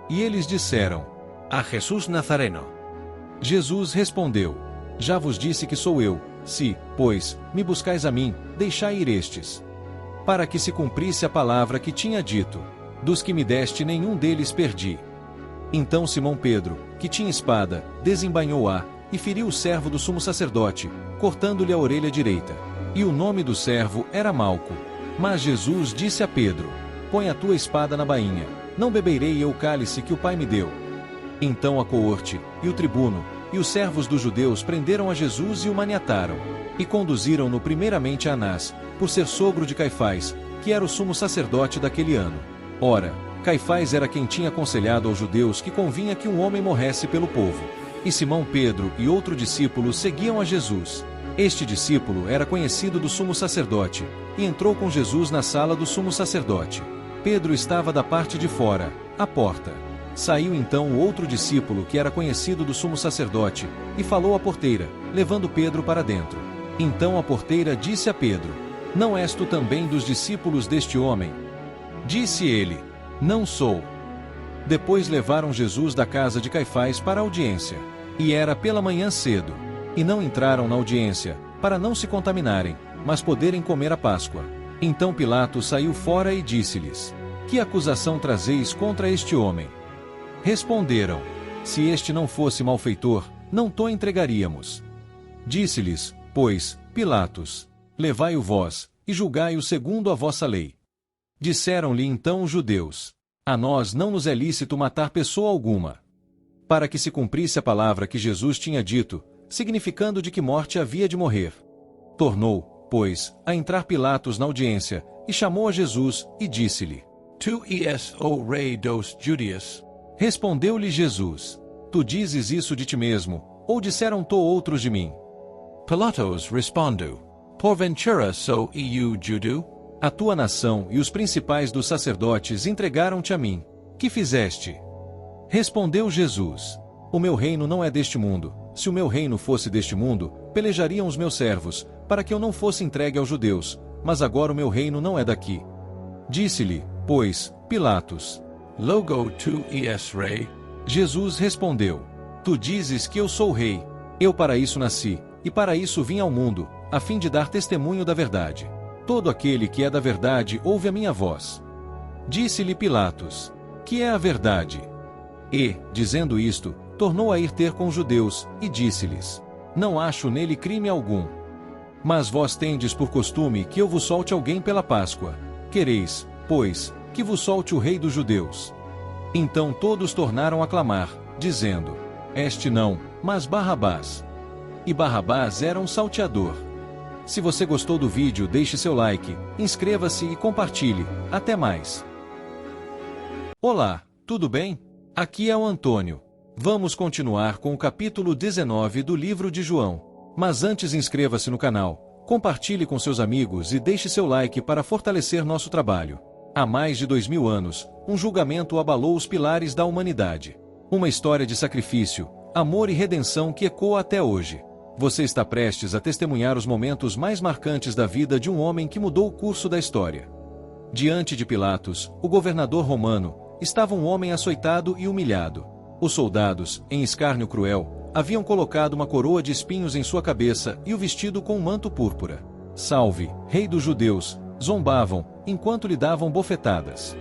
E eles disseram: A Jesus Nazareno. Jesus respondeu: Já vos disse que sou eu. Se, pois, me buscais a mim, deixai ir estes. Para que se cumprisse a palavra que tinha dito: Dos que me deste nenhum deles perdi. Então Simão Pedro, que tinha espada, desembainhou-a, e feriu o servo do sumo sacerdote, cortando-lhe a orelha direita. E o nome do servo era Malco. Mas Jesus disse a Pedro: Põe a tua espada na bainha, não beberei eu o cálice que o Pai me deu. Então a coorte, e o tribuno, e os servos dos judeus prenderam a Jesus e o maniataram, e conduziram-no primeiramente a Anás, por ser sogro de Caifás, que era o sumo sacerdote daquele ano. Ora, Caifás era quem tinha aconselhado aos judeus que convinha que um homem morresse pelo povo. E Simão Pedro e outro discípulo seguiam a Jesus. Este discípulo era conhecido do sumo sacerdote, e entrou com Jesus na sala do sumo sacerdote. Pedro estava da parte de fora, à porta. Saiu então o outro discípulo que era conhecido do sumo sacerdote, e falou à porteira, levando Pedro para dentro. Então a porteira disse a Pedro: Não és tu também dos discípulos deste homem? Disse ele: Não sou. Depois levaram Jesus da casa de Caifás para a audiência. E era pela manhã cedo. E não entraram na audiência, para não se contaminarem, mas poderem comer a Páscoa. Então Pilatos saiu fora e disse-lhes: Que acusação trazeis contra este homem? Responderam: Se este não fosse malfeitor, não to entregaríamos. Disse-lhes, pois, Pilatos: Levai-o vós, e julgai-o segundo a vossa lei. Disseram-lhe então os judeus: A nós não nos é lícito matar pessoa alguma. Para que se cumprisse a palavra que Jesus tinha dito, significando de que morte havia de morrer. Tornou, pois, a entrar Pilatos na audiência, e chamou a Jesus, e disse-lhe: Tu és o rei dos judeus? Respondeu-lhe Jesus: Tu dizes isso de ti mesmo, ou disseram-to outros de mim? Pilatos respondeu: Porventura sou eu judeu? A tua nação e os principais dos sacerdotes entregaram-te a mim. Que fizeste? Respondeu Jesus: O meu reino não é deste mundo. Se o meu reino fosse deste mundo, pelejariam os meus servos, para que eu não fosse entregue aos judeus, mas agora o meu reino não é daqui. Disse-lhe, pois, Pilatos: Logo tu és rei? Jesus respondeu: Tu dizes que eu sou rei. Eu para isso nasci, e para isso vim ao mundo, a fim de dar testemunho da verdade. Todo aquele que é da verdade ouve a minha voz. Disse-lhe Pilatos: Que é a verdade? E, dizendo isto, tornou a ir ter com os judeus, e disse-lhes: Não acho nele crime algum. Mas vós tendes por costume que eu vos solte alguém pela Páscoa. Quereis, pois, que vos solte o rei dos judeus? Então todos tornaram a clamar, dizendo: Este não, mas Barrabás. E Barrabás era um salteador. Se você gostou do vídeo, deixe seu like, inscreva-se e compartilhe. Até mais. Olá, tudo bem? Aqui é o Antônio. Vamos continuar com o capítulo 19 do livro de João. Mas antes inscreva-se no canal, compartilhe com seus amigos e deixe seu like para fortalecer nosso trabalho. Há mais de 2000 anos, um julgamento abalou os pilares da humanidade. Uma história de sacrifício, amor e redenção que ecoa até hoje. Você está prestes a testemunhar os momentos mais marcantes da vida de um homem que mudou o curso da história. Diante de Pilatos, o governador romano, estava um homem açoitado e humilhado. Os soldados, em escárnio cruel, haviam colocado uma coroa de espinhos em sua cabeça e o vestido com um manto púrpura. Salve, rei dos judeus! Zombavam, enquanto lhe davam bofetadas.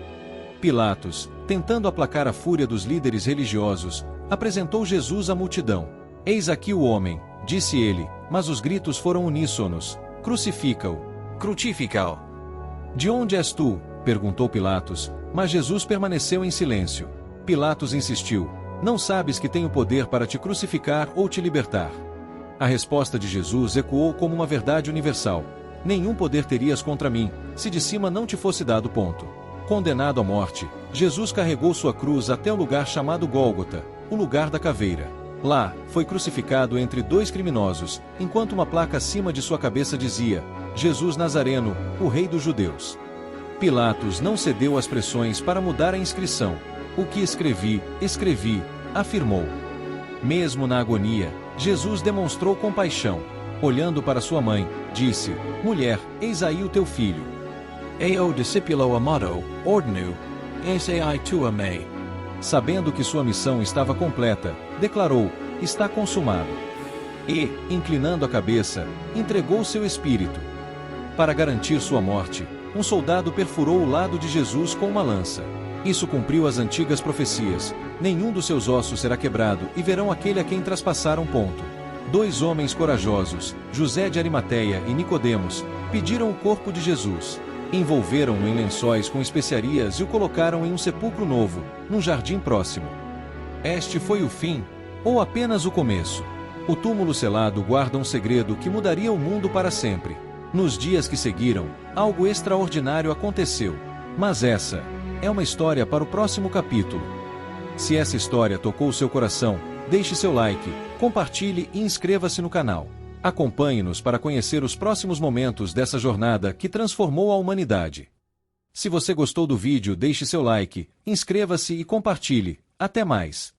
Pilatos, tentando aplacar a fúria dos líderes religiosos, apresentou Jesus à multidão. Eis aqui o homem, disse ele, mas os gritos foram uníssonos: Crucifica-o! Crucifica-o! De onde és tu? Perguntou Pilatos, mas Jesus permaneceu em silêncio. Pilatos insistiu: Não sabes que tenho poder para te crucificar ou te libertar? A resposta de Jesus ecoou como uma verdade universal: Nenhum poder terias contra mim, se de cima não te fosse dado ponto. Condenado à morte, Jesus carregou sua cruz até o lugar chamado Gólgota, o lugar da caveira. Lá, foi crucificado entre dois criminosos, enquanto uma placa acima de sua cabeça dizia: Jesus Nazareno, o rei dos judeus. Pilatos não cedeu às pressões para mudar a inscrição. O que escrevi, escrevi, afirmou. Mesmo na agonia, Jesus demonstrou compaixão. Olhando para sua mãe, disse: Mulher, eis aí o teu filho. Eo discípulo amado, ordenu, eis aí tua mãe. Sabendo que sua missão estava completa, declarou: Está consumado. E, inclinando a cabeça, entregou seu espírito. Para garantir sua morte, um soldado perfurou o lado de Jesus com uma lança. Isso cumpriu as antigas profecias: nenhum dos seus ossos será quebrado, e verão aquele a quem traspassaram. 2 homens corajosos, José de Arimateia e Nicodemos, pediram o corpo de Jesus. Envolveram-no em lençóis com especiarias e o colocaram em um sepulcro novo, num jardim próximo. Este foi o fim, ou apenas o começo? O túmulo selado guarda um segredo que mudaria o mundo para sempre. Nos dias que seguiram, algo extraordinário aconteceu. Mas essa é uma história para o próximo capítulo. Se essa história tocou seu coração, deixe seu like, compartilhe e inscreva-se no canal. Acompanhe-nos para conhecer os próximos momentos dessa jornada que transformou a humanidade. Se você gostou do vídeo, deixe seu like, inscreva-se e compartilhe. Até mais!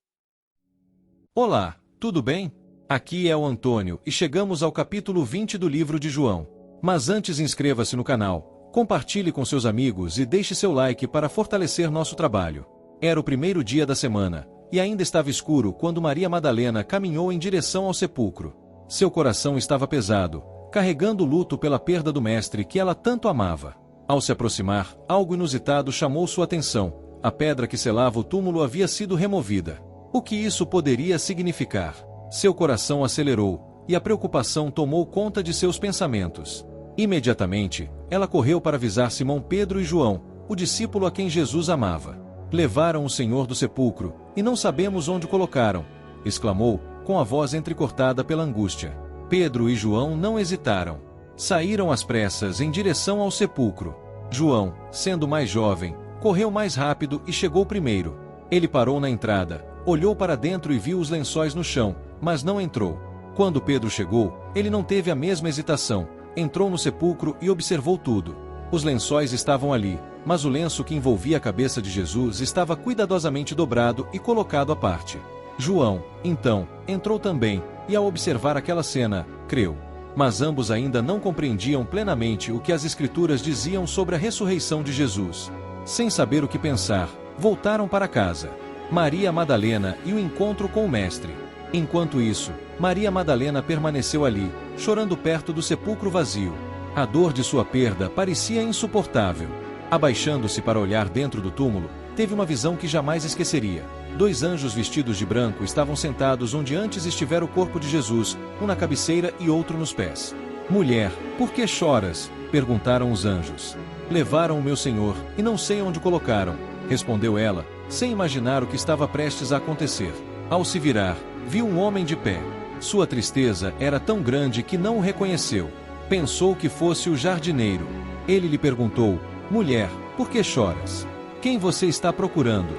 Olá, tudo bem? Aqui é o Antônio e chegamos ao capítulo 20 do livro de João. Mas antes, inscreva-se no canal, compartilhe com seus amigos e deixe seu like para fortalecer nosso trabalho. Era o primeiro dia da semana, e ainda estava escuro quando Maria Madalena caminhou em direção ao sepulcro. Seu coração estava pesado, carregando o luto pela perda do mestre que ela tanto amava. Ao se aproximar, algo inusitado chamou sua atenção. A pedra que selava o túmulo havia sido removida. O que isso poderia significar? Seu coração acelerou, e a preocupação tomou conta de seus pensamentos. Imediatamente, ela correu para avisar Simão Pedro e João, o discípulo a quem Jesus amava. Levaram o Senhor do sepulcro, e não sabemos onde o colocaram, exclamou, com a voz entrecortada pela angústia. Pedro e João não hesitaram. Saíram às pressas em direção ao sepulcro. João, sendo mais jovem, correu mais rápido e chegou primeiro. Ele parou na entrada, olhou para dentro e viu os lençóis no chão, mas não entrou. Quando Pedro chegou, ele não teve a mesma hesitação. Entrou no sepulcro e observou tudo. Os lençóis estavam ali, mas o lenço que envolvia a cabeça de Jesus estava cuidadosamente dobrado e colocado à parte. João, então, entrou também, e ao observar aquela cena, creu. Mas ambos ainda não compreendiam plenamente o que as Escrituras diziam sobre a ressurreição de Jesus. Sem saber o que pensar, voltaram para casa. Maria Madalena e o encontro com o Mestre. Enquanto isso, Maria Madalena permaneceu ali, chorando perto do sepulcro vazio. A dor de sua perda parecia insuportável. Abaixando-se para olhar dentro do túmulo, teve uma visão que jamais esqueceria. 2 anjos vestidos de branco estavam sentados onde antes estivera o corpo de Jesus, um na cabeceira e outro nos pés. Mulher, por que choras? Perguntaram os anjos. Levaram o meu Senhor, e não sei onde colocaram, respondeu ela, sem imaginar o que estava prestes a acontecer. Ao se virar, viu um homem de pé. Sua tristeza era tão grande que não o reconheceu. Pensou que fosse o jardineiro. Ele lhe perguntou: Mulher, por que choras? Quem você está procurando?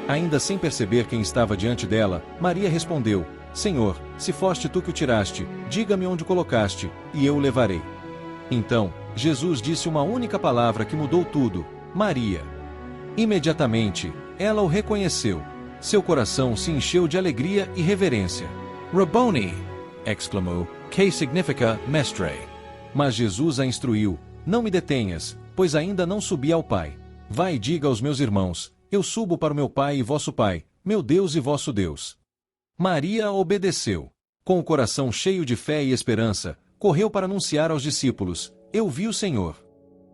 Ainda sem perceber quem estava diante dela, Maria respondeu: Senhor, se foste tu que o tiraste, diga-me onde o colocaste, e eu o levarei. Então, Jesus disse uma única palavra que mudou tudo: Maria. Imediatamente, ela o reconheceu. Seu coração se encheu de alegria e reverência. Rabboni! Exclamou, que significa mestre. Mas Jesus a instruiu: Não me detenhas, pois ainda não subi ao Pai. Vai e diga aos meus irmãos: Eu subo para o meu Pai e vosso Pai, meu Deus e vosso Deus. Maria obedeceu. Com o coração cheio de fé e esperança, correu para anunciar aos discípulos: Eu vi o Senhor.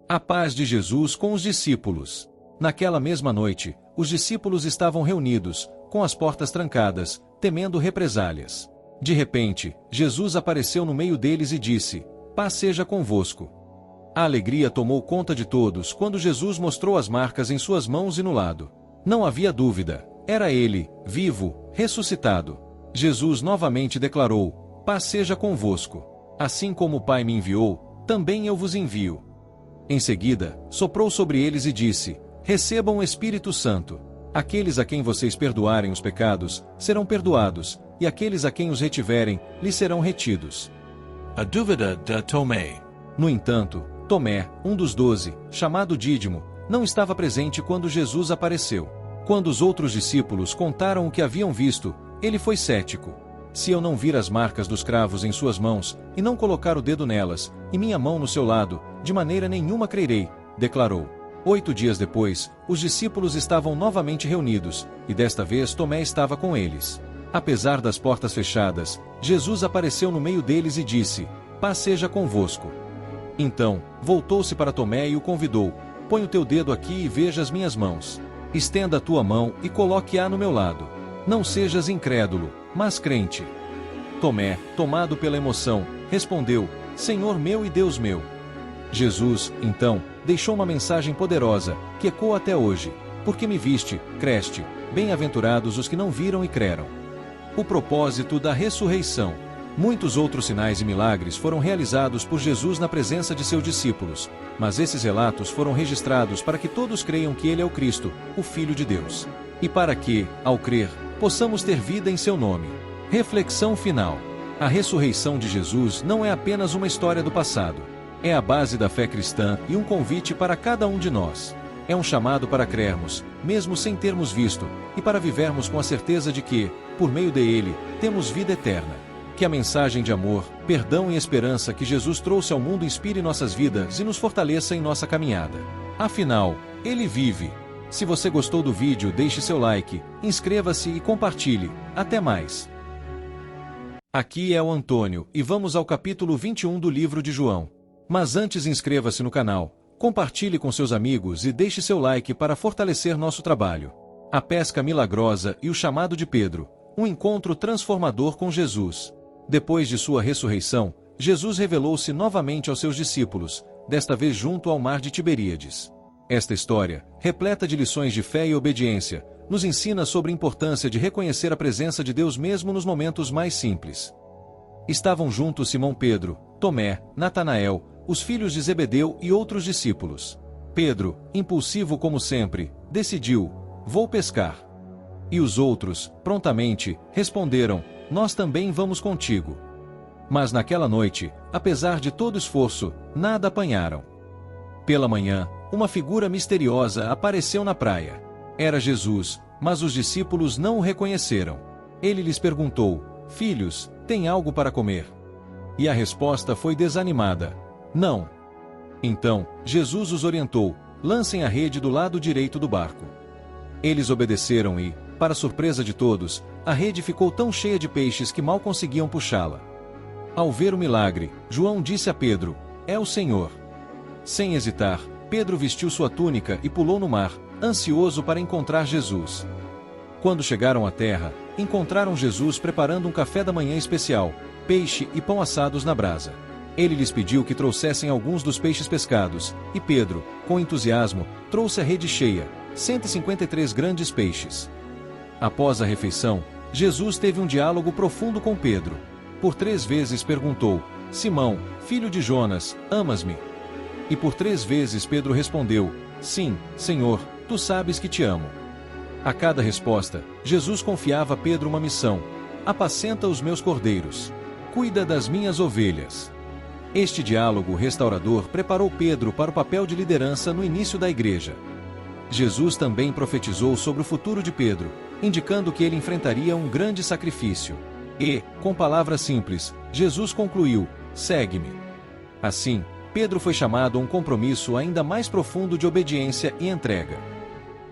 A paz de Jesus com os discípulos. Naquela mesma noite, os discípulos estavam reunidos, com as portas trancadas, temendo represálias. De repente, Jesus apareceu no meio deles e disse: Paz seja convosco. A alegria tomou conta de todos quando Jesus mostrou as marcas em suas mãos e no lado. Não havia dúvida, era ele, vivo, ressuscitado. Jesus novamente declarou: Paz seja convosco. Assim como o Pai me enviou, também eu vos envio. Em seguida, soprou sobre eles e disse: Recebam o Espírito Santo. Aqueles a quem vocês perdoarem os pecados, serão perdoados, e aqueles a quem os retiverem, lhes serão retidos. A dúvida de Tomé. No entanto, Tomé, um dos 12, chamado Dídimo, não estava presente quando Jesus apareceu. Quando os outros discípulos contaram o que haviam visto, ele foi cético. Se eu não vir as marcas dos cravos em suas mãos, e não colocar o dedo nelas, e minha mão no seu lado, de maneira nenhuma crerei, declarou. 8 dias depois, os discípulos estavam novamente reunidos, e desta vez Tomé estava com eles. Apesar das portas fechadas, Jesus apareceu no meio deles e disse: "Paz seja convosco." Então, voltou-se para Tomé e o convidou: "Põe o teu dedo aqui e veja as minhas mãos. Estenda a tua mão e coloque-a no meu lado. Não sejas incrédulo, mas crente." Tomé, tomado pela emoção, respondeu: "Senhor meu e Deus meu." Jesus, então, deixou uma mensagem poderosa, que ecoa até hoje: "Porque me viste, creste, bem-aventurados os que não viram e creram." O propósito da ressurreição. Muitos outros sinais e milagres foram realizados por Jesus na presença de seus discípulos, mas esses relatos foram registrados para que todos creiam que ele é o Cristo, o Filho de Deus. E para que, ao crer, possamos ter vida em seu nome. Reflexão final. A ressurreição de Jesus não é apenas uma história do passado. É a base da fé cristã e um convite para cada um de nós. É um chamado para crermos, mesmo sem termos visto, e para vivermos com a certeza de que, por meio dele, temos vida eterna. Que a mensagem de amor, perdão e esperança que Jesus trouxe ao mundo inspire nossas vidas e nos fortaleça em nossa caminhada. Afinal, ele vive. Se você gostou do vídeo, deixe seu like, inscreva-se e compartilhe. Até mais! Aqui é o Antônio, e vamos ao capítulo 21 do livro de João. Mas antes inscreva-se no canal, compartilhe com seus amigos e deixe seu like para fortalecer nosso trabalho. A pesca milagrosa e o chamado de Pedro, um encontro transformador com Jesus. Depois de sua ressurreição, Jesus revelou-se novamente aos seus discípulos, desta vez junto ao mar de Tiberíades. Esta história, repleta de lições de fé e obediência, nos ensina sobre a importância de reconhecer a presença de Deus mesmo nos momentos mais simples. Estavam juntos Simão Pedro, Tomé, Natanael, os filhos de Zebedeu e outros discípulos. Pedro, impulsivo como sempre, decidiu: "Vou pescar." E os outros, prontamente, responderam: "Nós também vamos contigo." Mas naquela noite, apesar de todo esforço, nada apanharam. Pela manhã, uma figura misteriosa apareceu na praia. Era Jesus, mas os discípulos não o reconheceram. Ele lhes perguntou: "Filhos, têm algo para comer?" E a resposta foi desanimada: "Não." Então, Jesus os orientou: "Lancem a rede do lado direito do barco." Eles obedeceram e, para surpresa de todos, a rede ficou tão cheia de peixes que mal conseguiam puxá-la. Ao ver o milagre, João disse a Pedro: "É o Senhor." Sem hesitar, Pedro vestiu sua túnica e pulou no mar, ansioso para encontrar Jesus. Quando chegaram à terra, encontraram Jesus preparando um café da manhã especial, peixe e pão assados na brasa. Ele lhes pediu que trouxessem alguns dos peixes pescados, e Pedro, com entusiasmo, trouxe a rede cheia, 153 grandes peixes. Após a refeição, Jesus teve um diálogo profundo com Pedro. Por 3 vezes perguntou: "Simão, filho de Jonas, amas-me?" E por 3 vezes Pedro respondeu: "Sim, Senhor, tu sabes que te amo." A cada resposta, Jesus confiava a Pedro uma missão: "Apacenta os meus cordeiros. Cuida das minhas ovelhas." Este diálogo restaurador preparou Pedro para o papel de liderança no início da igreja. Jesus também profetizou sobre o futuro de Pedro, indicando que ele enfrentaria um grande sacrifício. E, com palavras simples, Jesus concluiu: "Segue-me." Assim, Pedro foi chamado a um compromisso ainda mais profundo de obediência e entrega.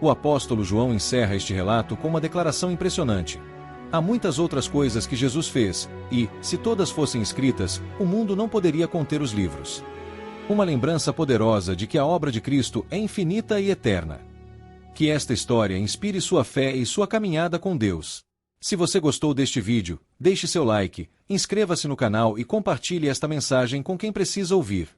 O apóstolo João encerra este relato com uma declaração impressionante: "Há muitas outras coisas que Jesus fez, e, se todas fossem escritas, o mundo não poderia conter os livros." Uma lembrança poderosa de que a obra de Cristo é infinita e eterna. Que esta história inspire sua fé e sua caminhada com Deus. Se você gostou deste vídeo, deixe seu like, inscreva-se no canal e compartilhe esta mensagem com quem precisa ouvir.